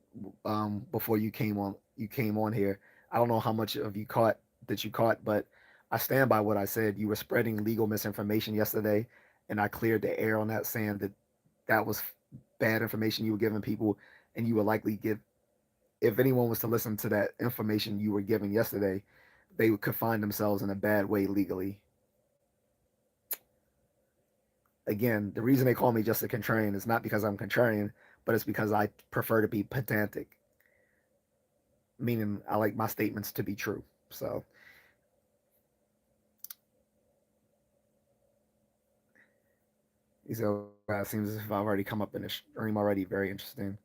before you came on. You came on here. I don't know how much of you caught, but I stand by what I said. You were spreading legal misinformation yesterday, and I cleared the air on that, saying that that was bad information you were giving people, and you would likely give if anyone was to listen to that information you were giving yesterday, they could find themselves in a bad way legally. Again, the reason they call me just a contrarian is not because I'm contrarian, but it's because I prefer to be pedantic, meaning I like my statements to be true. So, it seems as if I've already come up in a stream already. Very interesting.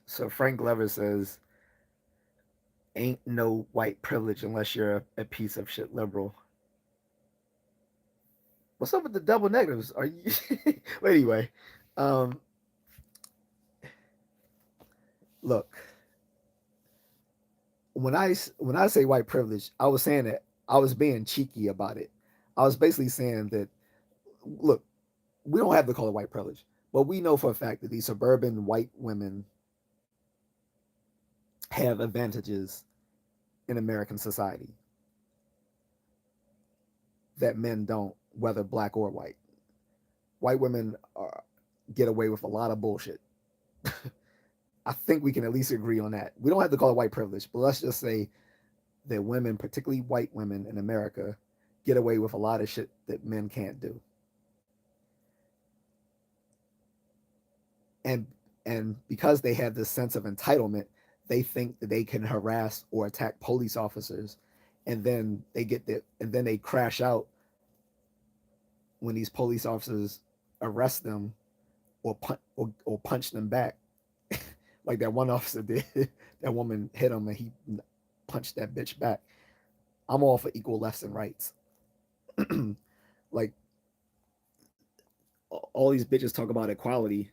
So Frank Lever says, "Ain't no white privilege unless you're a piece of shit liberal." What's up with the double negatives? Are you? Well, anyway, um, look, when I say white privilege, I was saying that I was being cheeky about it. I was basically saying that, look, we don't have to call it white privilege, but we know for a fact that these suburban white women have advantages in American society that men don't, whether black or white. White women get away with a lot of bullshit. I think we can at least agree on that. We don't have to call it white privilege, but let's just say that women, particularly white women in America, get away with a lot of shit that men can't do. And because they have this sense of entitlement, they think that they can harass or attack police officers, and then they crash out when these police officers arrest them or punch them back, like that one officer did. That woman hit him and he punched that bitch back. I'm all for equal lefts and rights. Like all these bitches talk about equality,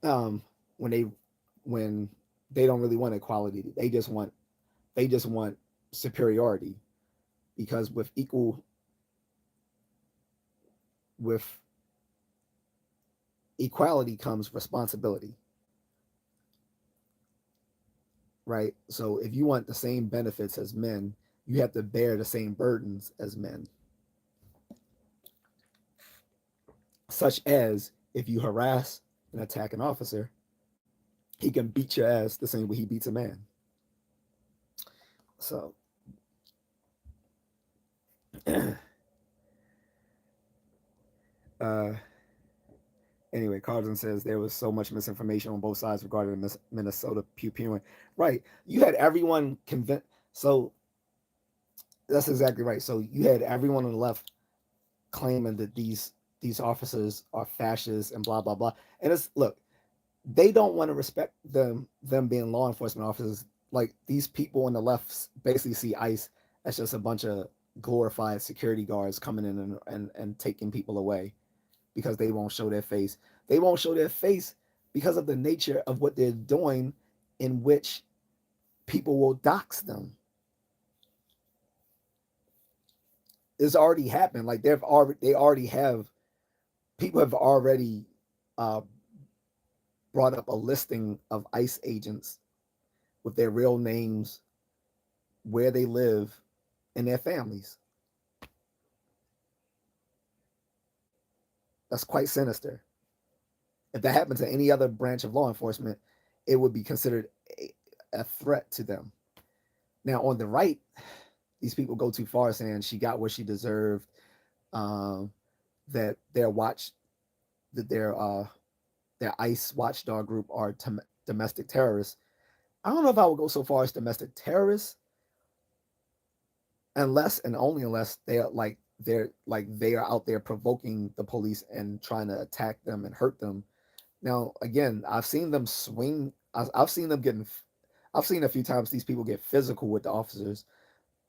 um, when when they don't really want equality. They just want superiority, because with equality comes responsibility, right? So if you want the same benefits as men, you have to bear the same burdens as men, such as if you harass and attack an officer, he can beat your ass the same way he beats a man. So, uh, anyway, Carlton says there was so much misinformation on both sides regarding the Minnesota pew pewing. Right, you had everyone convinced. So that's exactly right. So you had everyone on the left claiming that these officers are fascists and blah blah blah. And it's, look, they don't want to respect them being law enforcement officers. Like, these people on the left basically see ICE as just a bunch of glorified security guards coming in and taking people away because they won't show their face. They won't show their face because of the nature of what they're doing, in which people will dox them. It's already happened. Like, they already have people have already uh, brought up a listing of ICE agents with their real names, where they live, and their families. That's quite sinister. If that happened to any other branch of law enforcement, it would be considered a threat to them. Now, on the right, these people go too far, saying she got what she deserved, um, that that their ICE watchdog group are domestic terrorists. I don't know if I would go so far as domestic terrorists, unless and only unless they are out there provoking the police and trying to attack them and hurt them. Now, again, I've seen them swing. I've seen them getting. I've seen a few times these people get physical with the officers,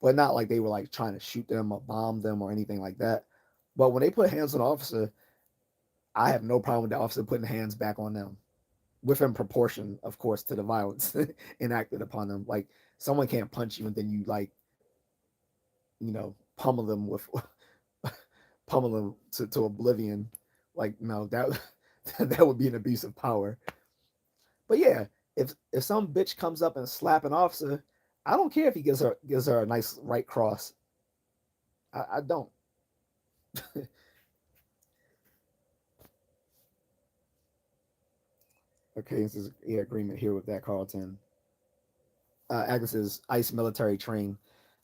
but not like they were like trying to shoot them or bomb them or anything like that. But when they put hands on the officer, I have no problem with the officer putting hands back on them, within proportion, of course, to the violence enacted upon them. Like, someone can't punch you and then you, like, pummel them with pummel them to oblivion. Like, no, that that would be an abuse of power. But yeah, if some bitch comes up and slap an officer, I don't care if he gives her a nice right cross. I don't. Okay, this is, yeah, agreement here with that, Carlton. Agnes is ICE military trained.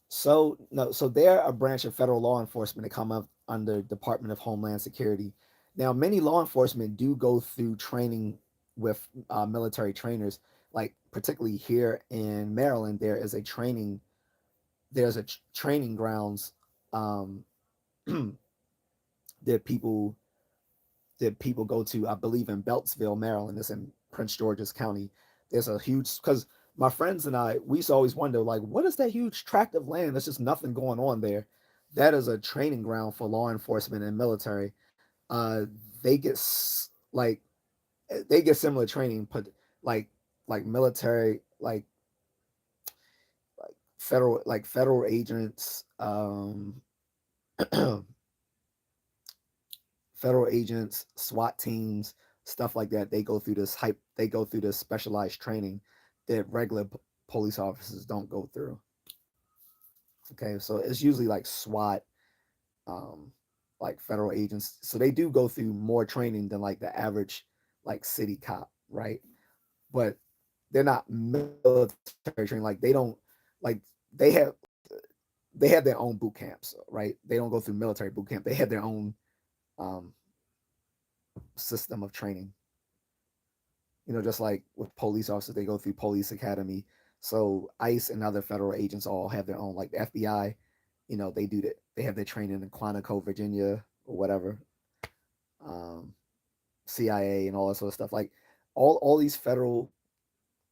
So no, so they're a branch of federal law enforcement that come up under Department of Homeland Security. Now, many law enforcement do go through training with military trainers. Like, particularly here in Maryland, there's a training grounds, um, that people go to. I believe in Beltsville, Maryland. It's in Prince George's County. There's a huge, because my friends and we used to always wonder, like, what is that huge tract of land? There's just nothing going on there. That is a training ground for law enforcement and military. Uh, they get like they get similar training, but like military, federal agents, federal agents, SWAT teams, stuff like that. They go through this specialized training that regular police officers don't go through. Okay, so it's usually like SWAT, um, like federal agents. So they do go through more training than like the average like city cop, right? But they're not military training. Like, they don't like they have they have their own boot camps, right? They don't go through military boot camp. They have their own um, system of training. Just like with police officers, they go through police academy. So ICE and other federal agents all have their own, like the FBI. They do that. They have their training in Quantico, Virginia, or whatever. Um, CIA and all that sort of stuff. Like, all these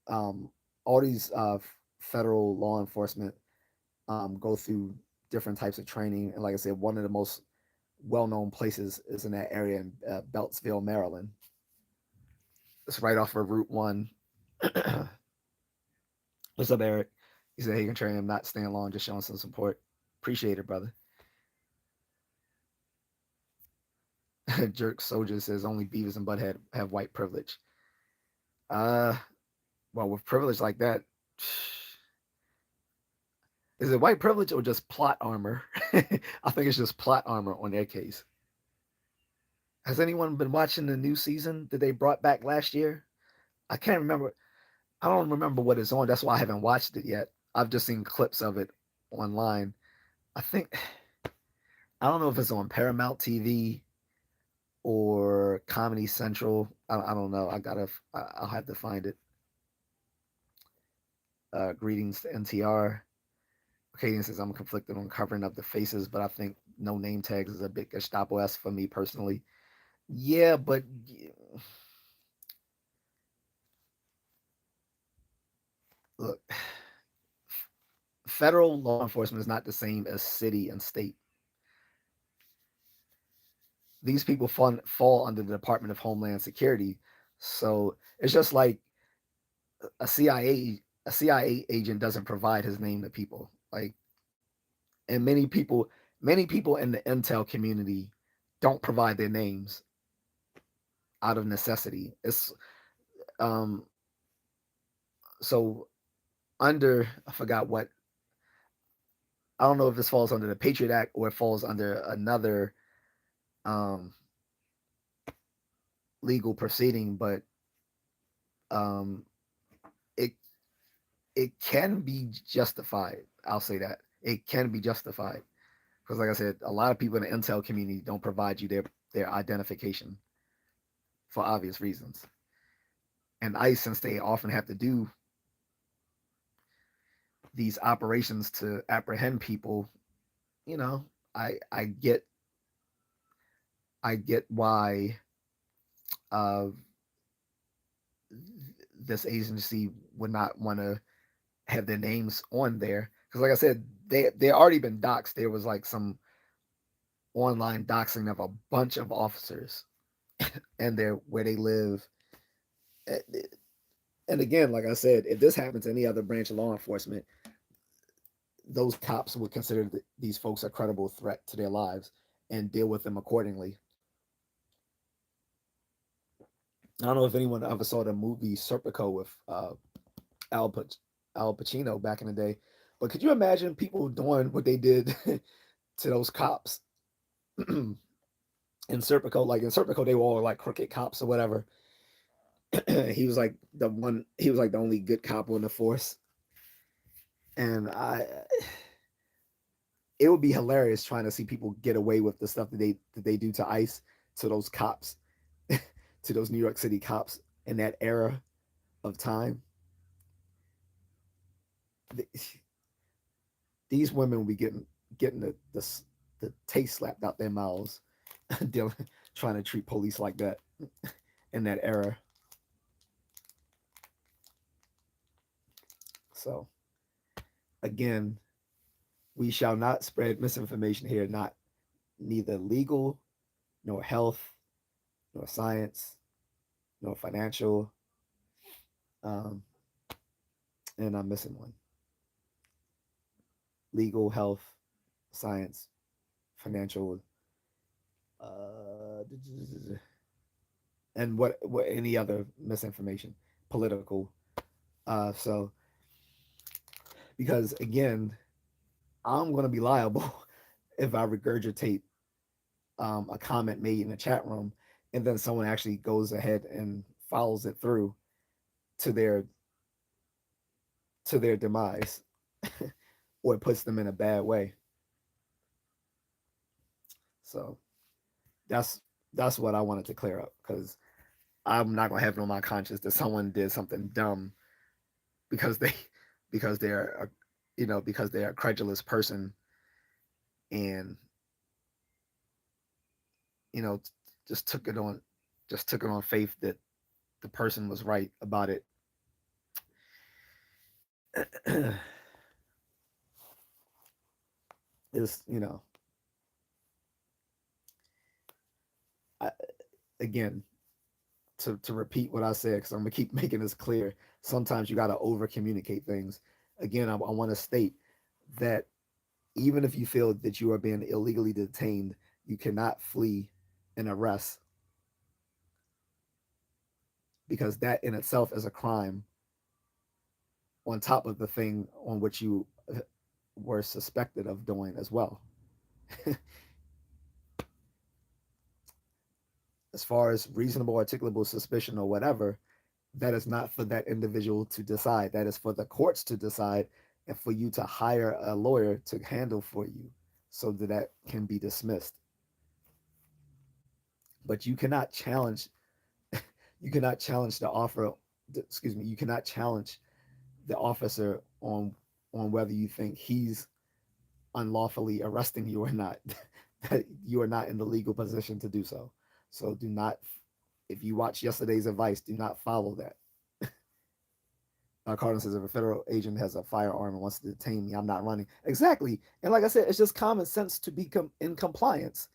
um, federal law enforcement go through different types of training. And like I said, one of the most well-known places is in that area in Beltsville, Maryland. It's right off of Route One. What's up, Eric? He said, "Hey, contrarian, I'm not staying long, just showing some support. Appreciate it, brother." Jerk Soldier says only Beavis and Butthead have white privilege. Uh, well, with privilege like that, is it white privilege or just plot armor? I think it's just plot armor on their case. Has anyone been watching the new season that they brought back last year? I can't remember. I don't remember what it's on. That's why I haven't watched it yet. I've just seen clips of it online. I think I don't know if it's on Paramount TV or Comedy Central. I don't know. I'll have to find it. Greetings to NTR. Kaden says I'm conflicted on covering up the faces, but I think no name tags is a bit Gestapo-esque for me personally. Yeah, but look, federal law enforcement is not the same as city and state. These people fall under the Department of Homeland Security. So it's just like a CIA agent doesn't provide his name to people. Like, and many people in the intel community don't provide their names out of necessity. It's um so under I forgot what I don't know if this falls under the Patriot Act or it falls under another um legal proceeding, but um it it can be justified. I'll say that it can be justified because, like I said, a lot of people in the intel community don't provide you their identification for obvious reasons. And ICE, since they often have to do these operations to apprehend people, you know, I I get I get why uh, this agency would not want to have their names on there because, like I said, they already been doxxed. There was like some online doxing of a bunch of officers and their where they live. And again, like I said, if this happens to any other branch of law enforcement, those cops would consider these folks a credible threat to their lives and deal with them accordingly. I don't know if anyone ever saw the movie Serpico with Al, Al Pacino back in the day, but could you imagine people doing what they did to those cops in Serpico? Like in Serpico, they were all like crooked cops or whatever. He was like the one. He was like the only good cop on the force, and it would be hilarious trying to see people get away with the stuff that they do to ICE to those cops, to those New York City cops in that era of time. These women will be getting the taste slapped out their mouths, dealing, trying to treat police like that in that era. So again, we shall not spread misinformation here, not neither legal, nor health, nor science, nor financial. Um, and I'm missing one: legal, health, science, financial, uh, and what any other misinformation, political. So because again, I'm going to be liable if I regurgitate a comment made in a chat room and then someone actually goes ahead and follows it through to their demise or it puts them in a bad way. So that's that's what I wanted to clear up because I'm not gonna have it on my conscience that someone did something dumb because they're because they're a credulous person and you know just took it on just took it on faith that the person was right about it. Is I, again, to repeat what I said, because I'm gonna keep making this clear. Sometimes you got to over communicate things. Again, I want to state that even if you feel that you are being illegally detained, you cannot flee an arrest, because that in itself is a crime on top of the thing on which you were suspected of doing as well. As far as reasonable, articulable suspicion or whatever, that is not for that individual to decide. That is for the courts to decide, and for you to hire a lawyer to handle for you, so that that can be dismissed. But you cannot challenge the offer. Excuse me. You cannot challenge the officer on whether you think he's unlawfully arresting you or not. That you are not in the legal position to do so. So do not. If you watch yesterday's advice, do not follow that. Cardin says if a federal agent has a firearm and wants to detain me, I'm not running. Exactly. And like I said, it's just common sense to be in compliance.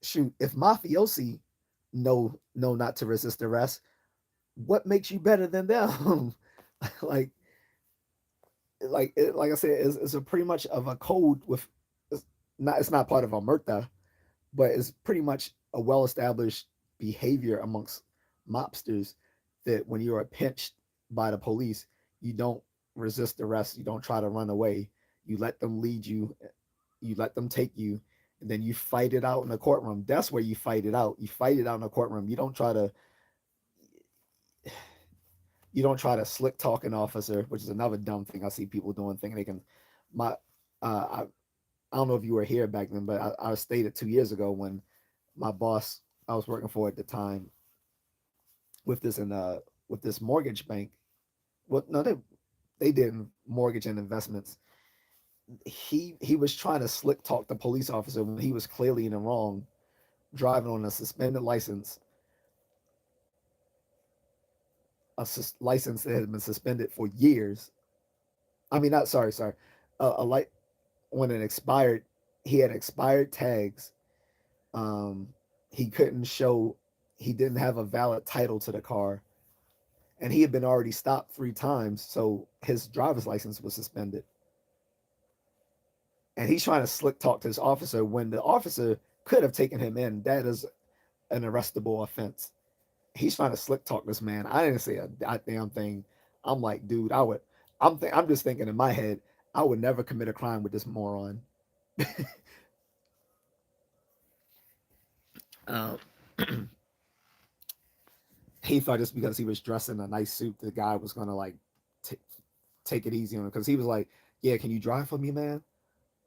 Shoot, if mafiosi know not to resist arrest, what makes you better than them? like like I said, it's a pretty much of a code with it's not part of a murta, but it's pretty much a well established behavior amongst mobsters that when you are pinched by the police, you don't resist arrest, you don't try to run away, you let them lead you, you let them take you, and then you fight it out in the courtroom. That's where you fight it out. You fight it out in the courtroom. You don't try to slick talk an officer, which is another dumb thing I see people doing, thinking they can. My, I don't know if you were here back then, but I stated 2 years ago when my boss I was working for at the time with this mortgage bank. Well, no, they did mortgage and investments. He was trying to slick talk the police officer when he was clearly in the wrong, driving on a suspended license, license that had been suspended for years. I mean, not sorry, a light when it expired. He had expired tags. Um, he couldn't show. He didn't have a valid title to the car, and he had been already stopped 3 times, so his driver's license was suspended. And he's trying to slick talk to this officer when the officer could have taken him in. That is an arrestable offense. He's trying to slick talk this man. I didn't say a goddamn thing. I'm like, dude, I would. I'm just thinking in my head, I would never commit a crime with this moron. uh, he thought just because he was dressed in a nice suit, the guy was gonna like t- take it easy on him, because he was like, "Yeah, can you drive for me, man?"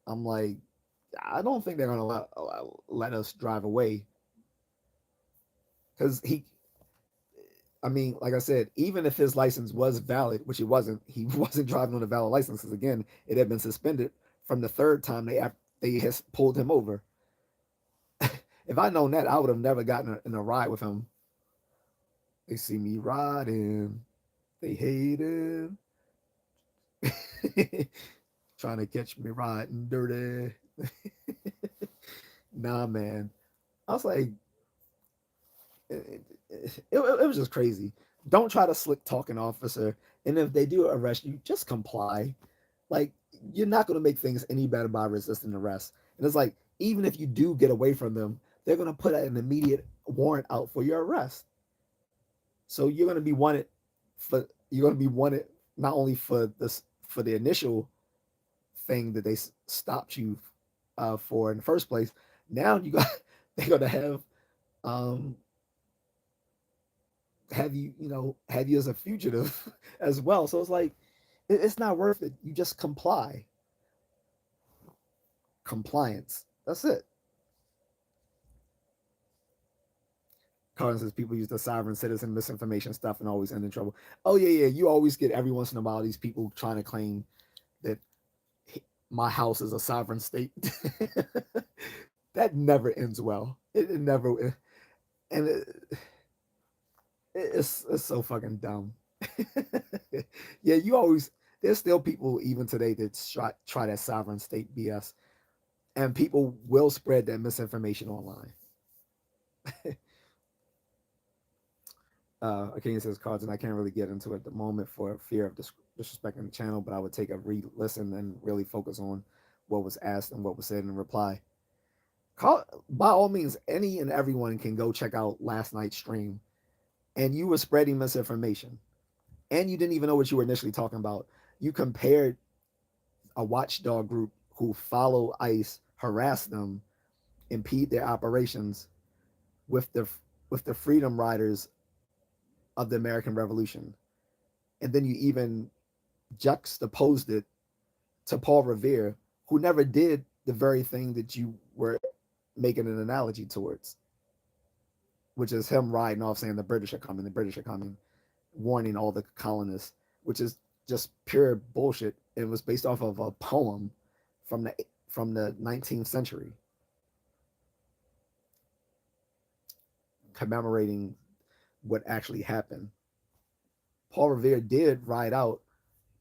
I'm like, I don't think they're gonna let us drive away, because I mean, like I said, even if his license was valid, which it wasn't, he wasn't driving on a valid license, because again, it had been suspended from the third time they has pulled him over. If I'd known that, I would have never gotten in a ride with him. They see me riding, they hated, trying to catch me riding dirty. Nah, man. I was like, it was just crazy. Don't try to slick talk an officer, and if they do arrest you, just comply. Like, you're not going to make things any better by resisting arrest. And it's like, even if you do get away from them, they're going to put an immediate warrant out for your arrest. So you're going to be wanted not only for this for the initial thing that they stopped you for in the first place. Now you got they're going to um have have you as a fugitive as well. So it's like it's not worth it. You just comply. Compliance. That's it. Carlin says people use the sovereign citizen misinformation stuff and always end in trouble. Oh yeah. You always get every once in a while these people trying to claim that my house is a sovereign state. That never ends well. It never, and it's so fucking dumb. Yeah, you always There's still people even today that try that sovereign state BS, and people will spread that misinformation online. Akeem says cards, and I can't really get into it at the moment for fear of disrespecting the channel, but I would take a re-listen and really focus on what was asked and what was said in reply. By all means, any and everyone can go check out last night's stream, and you were spreading misinformation, and you didn't even know what you were initially talking about. You compared a watchdog group who follow ICE, harass them, impede their operations with the freedom riders of the American Revolution, and then you even juxtaposed it to Paul Revere, who never did the very thing that you were making an analogy towards, which is him riding off saying the British are coming, the British are coming, warning all the colonists, which is just pure bullshit. It was based off of a poem from the 19th century commemorating what actually happened. Paul Revere did ride out,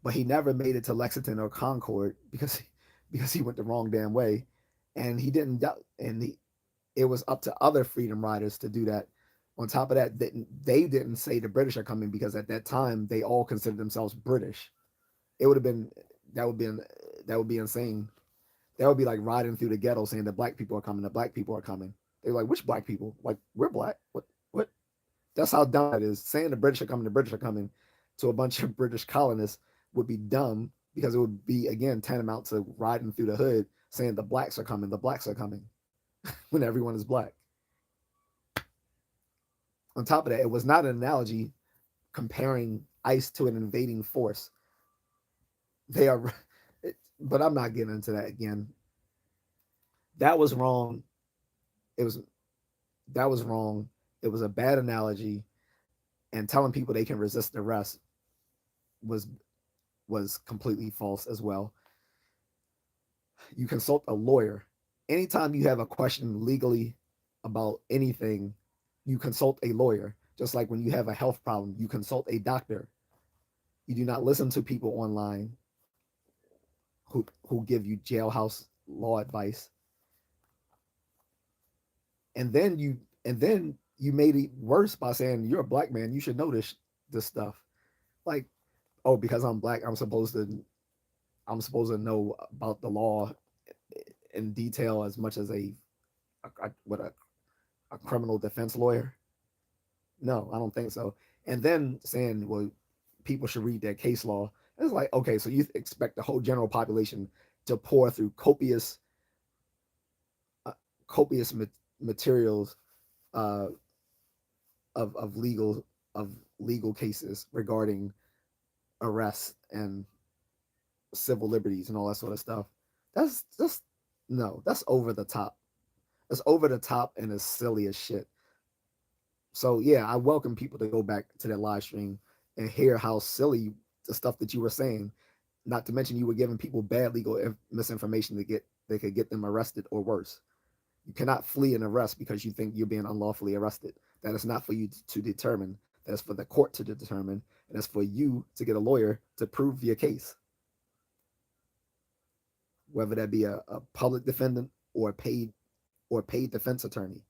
but he never made it to Lexington or Concord because he went the wrong damn way, and he didn't. And it was up to other freedom riders to do that. On top of that, they didn't say the British are coming because at that time they all considered themselves British. It would have been that would be that would be insane. That would be like riding through the ghetto saying the black people are coming. The black people are coming. They're like, which black people? Like we're black. What? What? That's how dumb it is. Saying the British are coming. The British are coming to a bunch of British colonists would be dumb because it would be again tantamount to riding through the hood saying the blacks are coming. The blacks are coming when everyone is black. On top of that, it was not an analogy comparing ICE to an invading force. They are, but I'm not getting into that again. That was wrong. It was that was wrong. It was a bad analogy, and telling people they can resist arrest was was completely false as well. You consult a lawyer anytime you have a question legally about anything. You consult a lawyer. Just like when you have a health problem, you consult a doctor. You do not listen to people online who give you jailhouse law advice. And then you made it worse by saying you're a black man, you should know this stuff. Like, oh, because I'm black, I'm supposed to know about the law in detail as much as a criminal defense lawyer. No, I don't think so. And then saying, well, people should read their case law. It's like, okay, so you expect the whole general population to pour through uh, copious materials uh, of legal cases regarding arrests and civil liberties and all that sort of stuff. That's just no, that's over the top. It's over the top and it's silly as shit. So yeah, I welcome people to go back to that live stream and hear how silly the stuff that you were saying. Not to mention you were giving people bad legal misinformation to get they could get them arrested or worse. You cannot flee an arrest because you think you're being unlawfully arrested. That is not for you to determine. That's for the court to determine, and that's for you to get a lawyer to prove your case, whether that be a public defendant or paid defense attorney.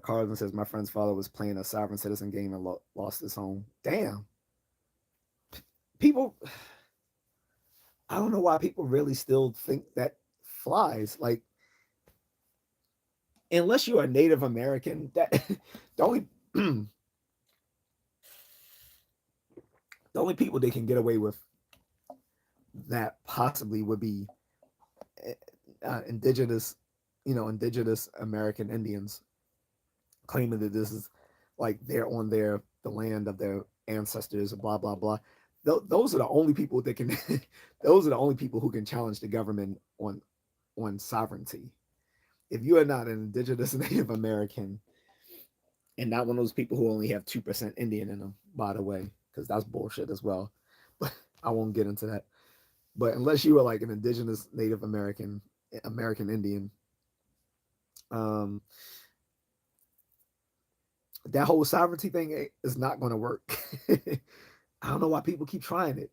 Carlin says my friend's father was playing a sovereign citizen game and lost his home. Damn, people. I don't know why people really still think that flies. Like, unless you're a Native American, that the only the only people they can get away with that possibly would be indigenous, indigenous American Indians claiming that this is like they're on the land of their ancestors, blah blah blah. Those are the only people that can. Those are the only people who can challenge the government on sovereignty. If you are not an indigenous Native American, and not one of those people who only have 2% Indian in them, by the way, because that's bullshit as well. But I won't get into that. But unless you are like an indigenous Native American Indian, um, That whole sovereignty thing is not going to work. I don't know why people keep trying it.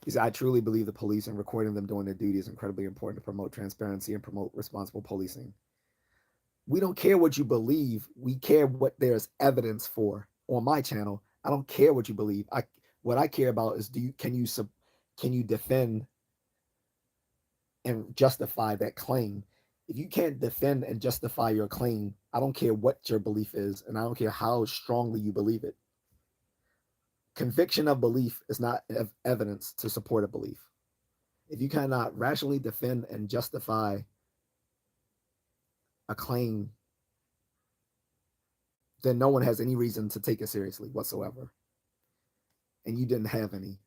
He said, I truly believe the police and recording them doing their duty is incredibly important to promote transparency and promote responsible policing. We don't care what you believe. We care what there's evidence for. On my channel, I don't care what you believe. What I care about is can you defend and justify that claim? If you can't defend and justify your claim, I don't care what your belief is, and I don't care how strongly you believe it. Conviction of belief is not evidence to support a belief. If you cannot rationally defend and justify a claim, then no one has any reason to take it seriously whatsoever. And you didn't have any.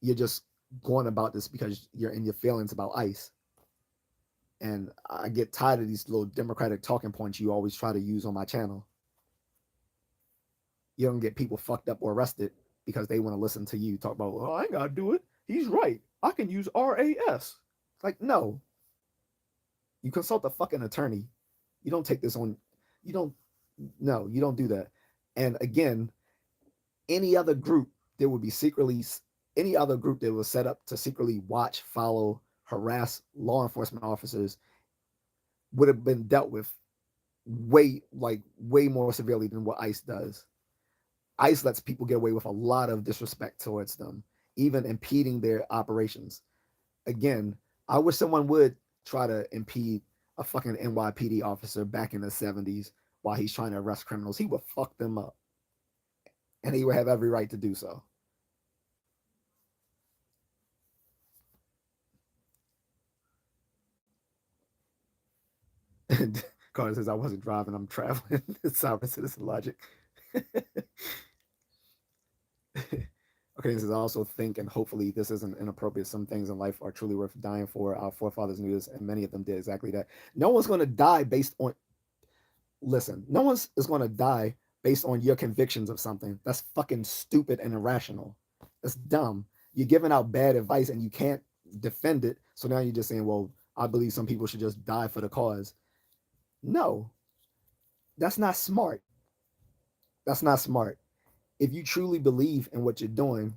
You're just going about this because you're in your feelings about ICE. And I get tired of these little Democratic talking points you always try to use on my channel. You don't get people fucked up or arrested because they want to listen to you talk about, well, I ain't got to do it. He's right. I can use RAS. Like, no. You consult a fucking attorney. You don't take this on. You don't. No, you don't do that. And again, any other group that would be secretly, any other group that was set up to secretly watch, follow, harass law enforcement officers would have been dealt with way more severely than what ICE does. ICE lets people get away with a lot of disrespect towards them, even impeding their operations. Again, I wish someone would try to impede a fucking NYPD officer back in the 70s while he's trying to arrest criminals. He would fuck them up. And he would have every right to do so. And Carter says, I wasn't driving, I'm traveling. Sovereign citizen logic. Okay, this is also think, and hopefully this isn't inappropriate. Some things in life are truly worth dying for. Our forefathers knew this, and many of them did exactly that. No one's going to die based on, listen, no one's is going to die based on your convictions of something. That's fucking stupid and irrational. That's dumb. You're giving out bad advice and you can't defend it. So now you're just saying, well, I believe some people should just die for the cause. No, that's not smart. That's not smart. If you truly believe in what you're doing,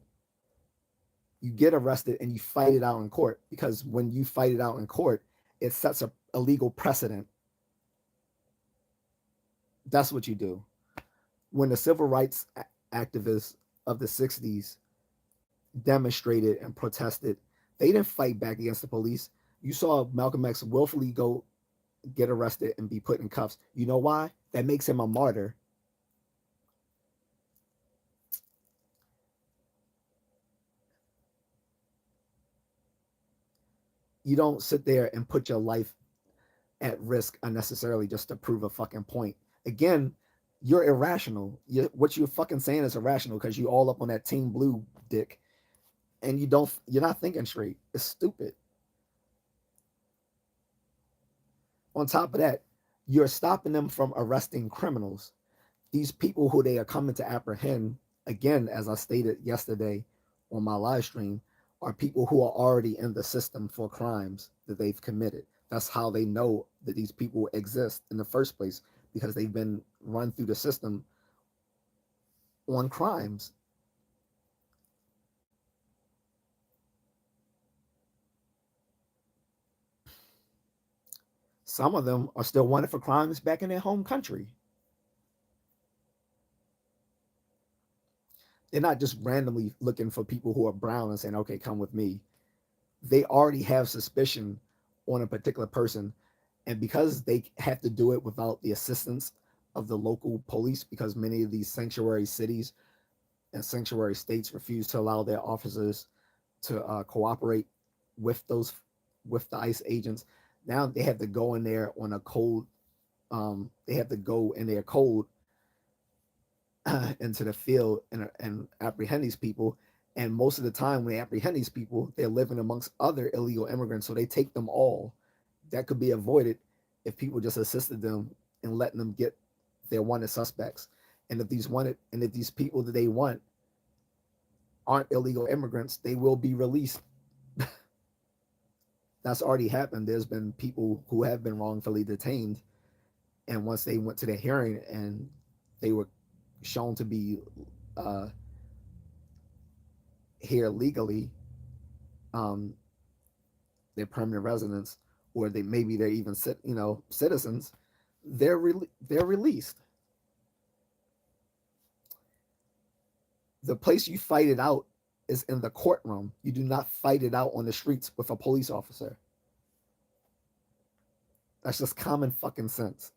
you get arrested and you fight it out in court, because when you fight it out in court, it sets a legal precedent. That's what you do. When the civil rights activists of the 60s demonstrated and protested, they didn't fight back against the police. You saw Malcolm X willfully go get arrested and be put in cuffs. You know why? That makes him a martyr. You don't sit there and put your life at risk unnecessarily just to prove a fucking point. Again, you're irrational. What you're fucking saying is irrational because you all up on that Team Blue dick, and you're not thinking straight. It's stupid. On top of that, you're stopping them from arresting criminals. These people who they are coming to apprehend, again, as I stated yesterday on my live stream, are people who are already in the system for crimes that they've committed. That's how they know that these people exist in the first place, because they've been run through the system on crimes. Some of them are still wanted for crimes back in their home country. They're not just randomly looking for people who are brown and saying, okay, come with me. They already have suspicion on a particular person. And because they have to do it without the assistance of the local police, because many of these sanctuary cities and sanctuary states refuse to allow their officers to cooperate with the ICE agents. Now they have to go in there on a code. They have to go in their code into the field and apprehend these people. And most of the time, when they apprehend these people, they're living amongst other illegal immigrants, so they take them all. That could be avoided if people just assisted them in letting them get their wanted suspects. And if these people that they want aren't illegal immigrants, they will be released. That's already happened. There's been people who have been wrongfully detained And once they went to the hearing and they were shown to be uh, here legally, um, they're permanent residents, or they maybe they're even citizens, they're released. The place you fight it out is in the courtroom. You do not fight it out on the streets with a police officer. That's just common fucking sense.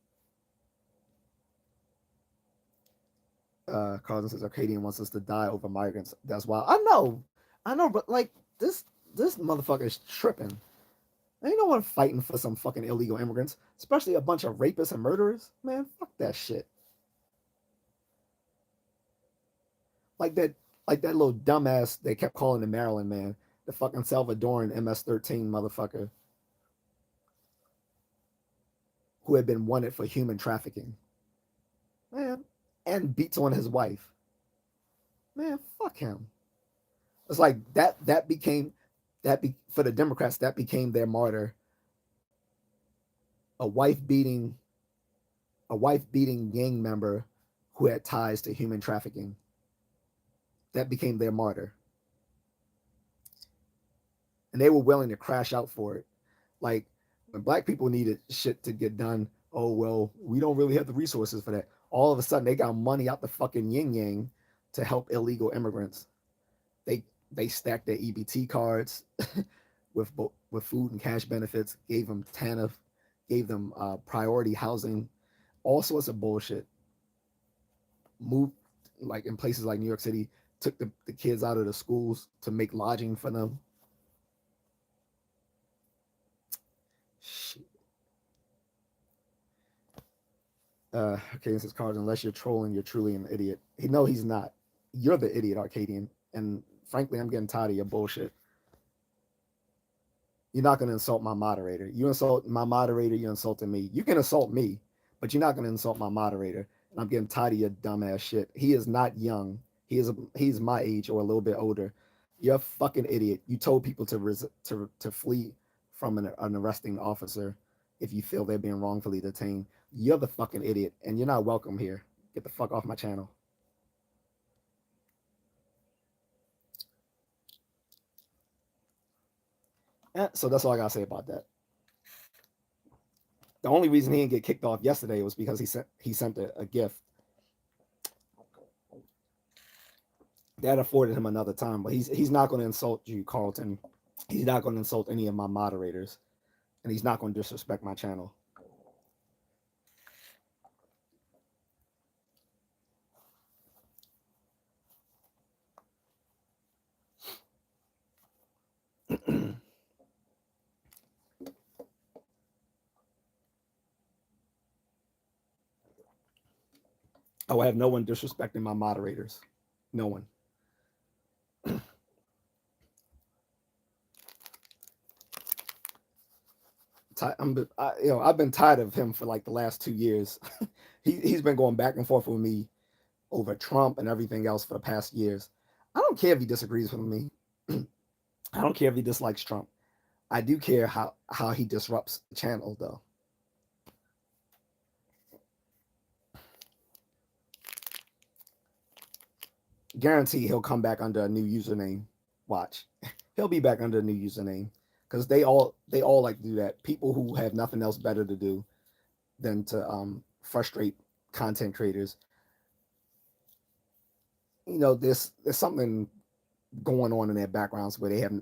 Carlton says Arcadian wants us to die over migrants. That's why I know, but like this motherfucker is tripping. Ain't no one fighting for some fucking illegal immigrants, especially a bunch of rapists and murderers. Man, fuck that shit. Like that, like that little dumbass they kept calling the Maryland man, the fucking Salvadoran MS-13 motherfucker who had been wanted for human trafficking. Man, and beats on his wife. Man, fuck him. It's like that became for the Democrats that became their martyr. A wife beating gang member who had ties to human trafficking. That became their martyr. And they were willing to crash out for it. Like when black people needed shit to get done, oh well, we don't really have the resources for that. All of a sudden they got money out the fucking yin yang to help illegal immigrants. They they stacked their EBT cards with food and cash benefits, gave them TANF, gave them priority housing, all sorts of bullshit. Moved like in places like New York City, took the kids out of the schools to make lodging for them. Shit. Arcadian says, Cards, unless you're trolling, you're truly an idiot. No, he's not. You're the idiot, Arcadian. And frankly, I'm getting tired of your bullshit. You're not going to insult my moderator. You insult my moderator, you insulted me. You can insult me, but you're not going to insult my moderator. And I'm getting tired of your dumbass shit. He is not young. He's my age or a little bit older. You're a fucking idiot. You told people to flee from an arresting officer if you feel they're being wrongfully detained. You're the fucking idiot, and you're not welcome here. Get the fuck off my channel. So that's all I gotta say about that. The only reason he didn't get kicked off yesterday was because he sent a gift that afforded him another time. But he's not going to insult you, Carlton. He's not going to insult any of my moderators, and he's not going to disrespect my channel. I will have no one disrespecting my moderators. No one. I've been tired of him for like the last 2 years. He's been going back and forth with me over Trump and everything else for the past years. I don't care if he disagrees with me. I don't care if he dislikes Trump. I do care how he disrupts the channel though. Guarantee he'll come back under a new username. Watch. He'll be back under a new username. Because they all like to do that. People who have nothing else better to do than to frustrate content creators. There's something going on in their backgrounds where they have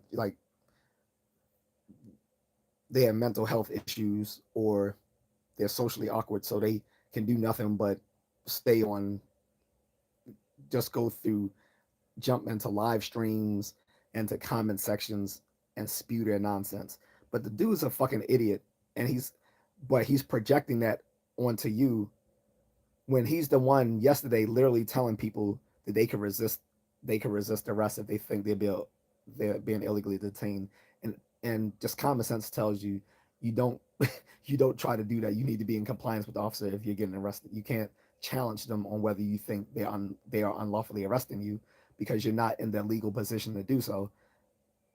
mental health issues or they're socially awkward, so they can do nothing but stay on, just go through, jump into live streams, into comment sections, and spew their nonsense. But the dude's a fucking idiot, and he's projecting that onto you when he's the one yesterday literally telling people that they can resist arrest if they think they're being illegally detained, and just common sense tells you you don't you don't try to do that. You need to be in compliance with the officer if you're getting arrested. You can't challenge them on whether you think they are unlawfully arresting you because you're not in the legal position to do so.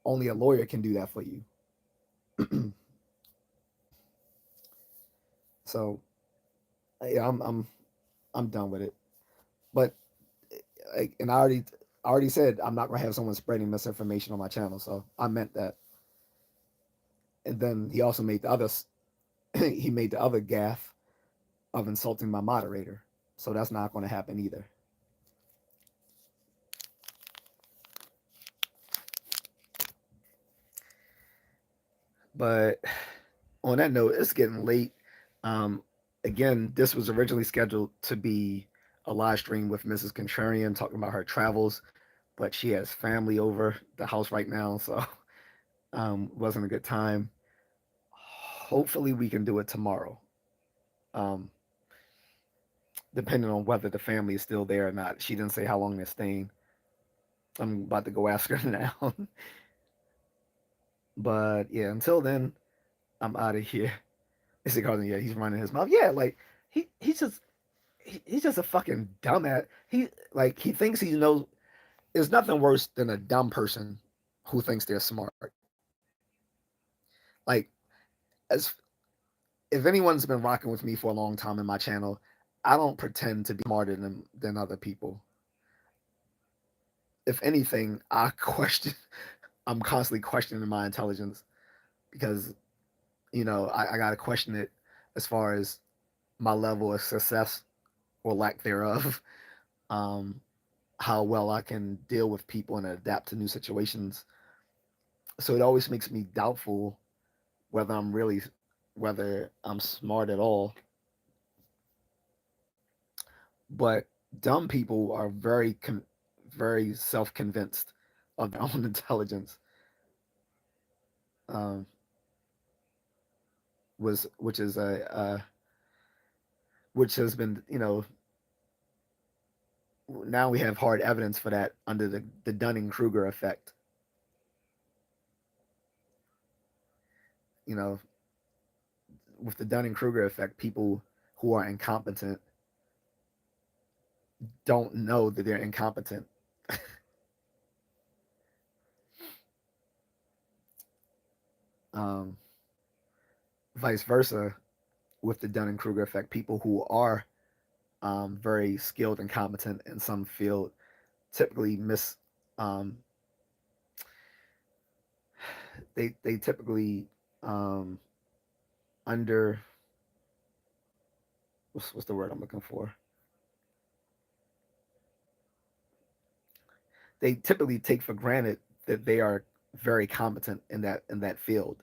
Only a lawyer can do that for you. So Yeah, I'm done with it. But and I already said I'm not gonna have someone spreading misinformation on my channel, so I meant that. And then he also made the other he made the other gaffe of insulting my moderator, so that's not going to happen either. But on that note, it's getting late. Um, Again, this was originally scheduled to be a live stream with Mrs. Contrarian talking about her travels, but she has family over the house right now, so wasn't a good time. Hopefully, we can do it tomorrow, um, depending on whether the family is still there or not. She didn't say how long they're staying. I'm about to go ask her now. But yeah, until then, I'm out of here. Is it calling? Yeah, he's running his mouth. Yeah, like he's just a fucking dumbass. He thinks he knows. There's nothing worse than a dumb person who thinks they're smart. Like as if anyone's been rocking with me for a long time in my channel, I don't pretend to be smarter than other people. If anything, I question. I'm constantly questioning my intelligence because I got to question it as far as my level of success or lack thereof, um, how well I can deal with people and adapt to new situations. So it always makes me doubtful whether whether I'm smart at all. But dumb people are very self convinced of their own intelligence, um, was which is which has been now we have hard evidence for that under the Dunning Kruger effect. You know, with the Dunning Kruger effect, people who are incompetent don't know that they're incompetent. um, Vice versa, with the Dunning Kruger effect, people who are very skilled and competent in some field typically um, they typically um, under what's the word I'm looking for? They typically take for granted that they are very competent in that field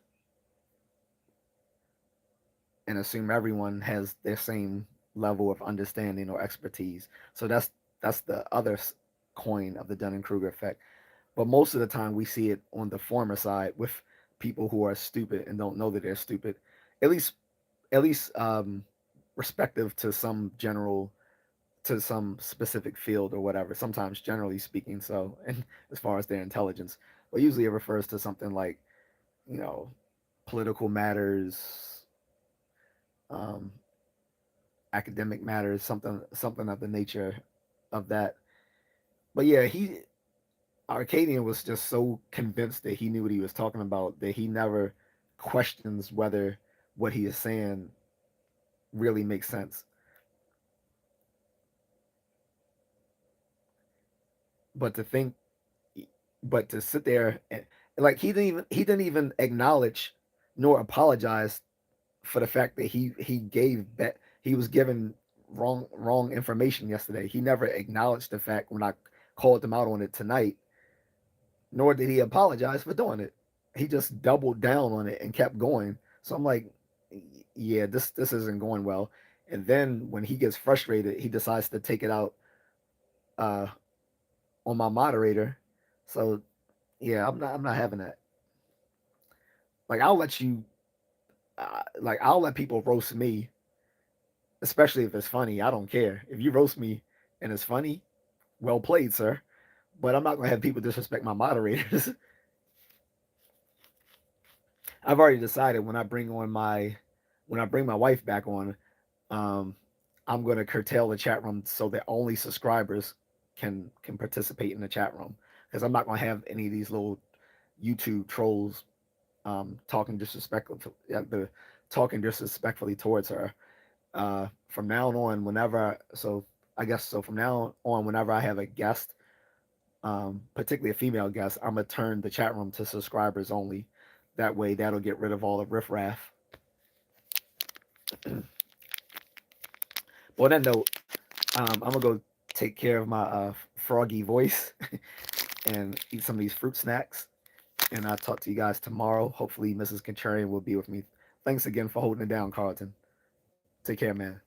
and assume everyone has their same level of understanding or expertise. So that's the other coin of the Dunning Kruger effect. But most of the time, we see it on the former side with people who are stupid and don't know that they're stupid. At least at least respective to some general to some specific field or whatever. Sometimes generally speaking, so and as far as their intelligence, but usually it refers to something like you know political matters, um, academic matters, something of the nature of that. But yeah, he Arcadian was just so convinced that he knew what he was talking about that he never questions whether what he is saying really makes sense. But to think, but to sit there and like he didn't even acknowledge nor apologize for the fact that he was given wrong information yesterday. He never acknowledged the fact when I called him out on it tonight, nor did he apologize for doing it. He just doubled down on it and kept going. So I'm like, yeah, this isn't going well. And then when he gets frustrated, he decides to take it out uh, on my moderator. So yeah, I'm not having that. Like I'll let people roast me, especially if it's funny. I don't care if you roast me and it's funny. Well played, sir. But I'm not gonna have people disrespect my moderators. I've already decided when I bring my wife back on, um, I'm going to curtail the chat room so that only subscribers can participate in the chat room because I'm not going to have any of these little YouTube trolls talking disrespectfully towards her. From now on, from now on, whenever I have a guest, particularly a female guest, I'm gonna turn the chat room to subscribers only. That way, that'll get rid of all the riffraff. But on that note, I'm gonna go take care of my froggy voice and eat some of these fruit snacks. And I'll talk to you guys tomorrow. Hopefully, Mrs. Contrarian will be with me. Thanks again for holding it down, Carlton. Take care, man.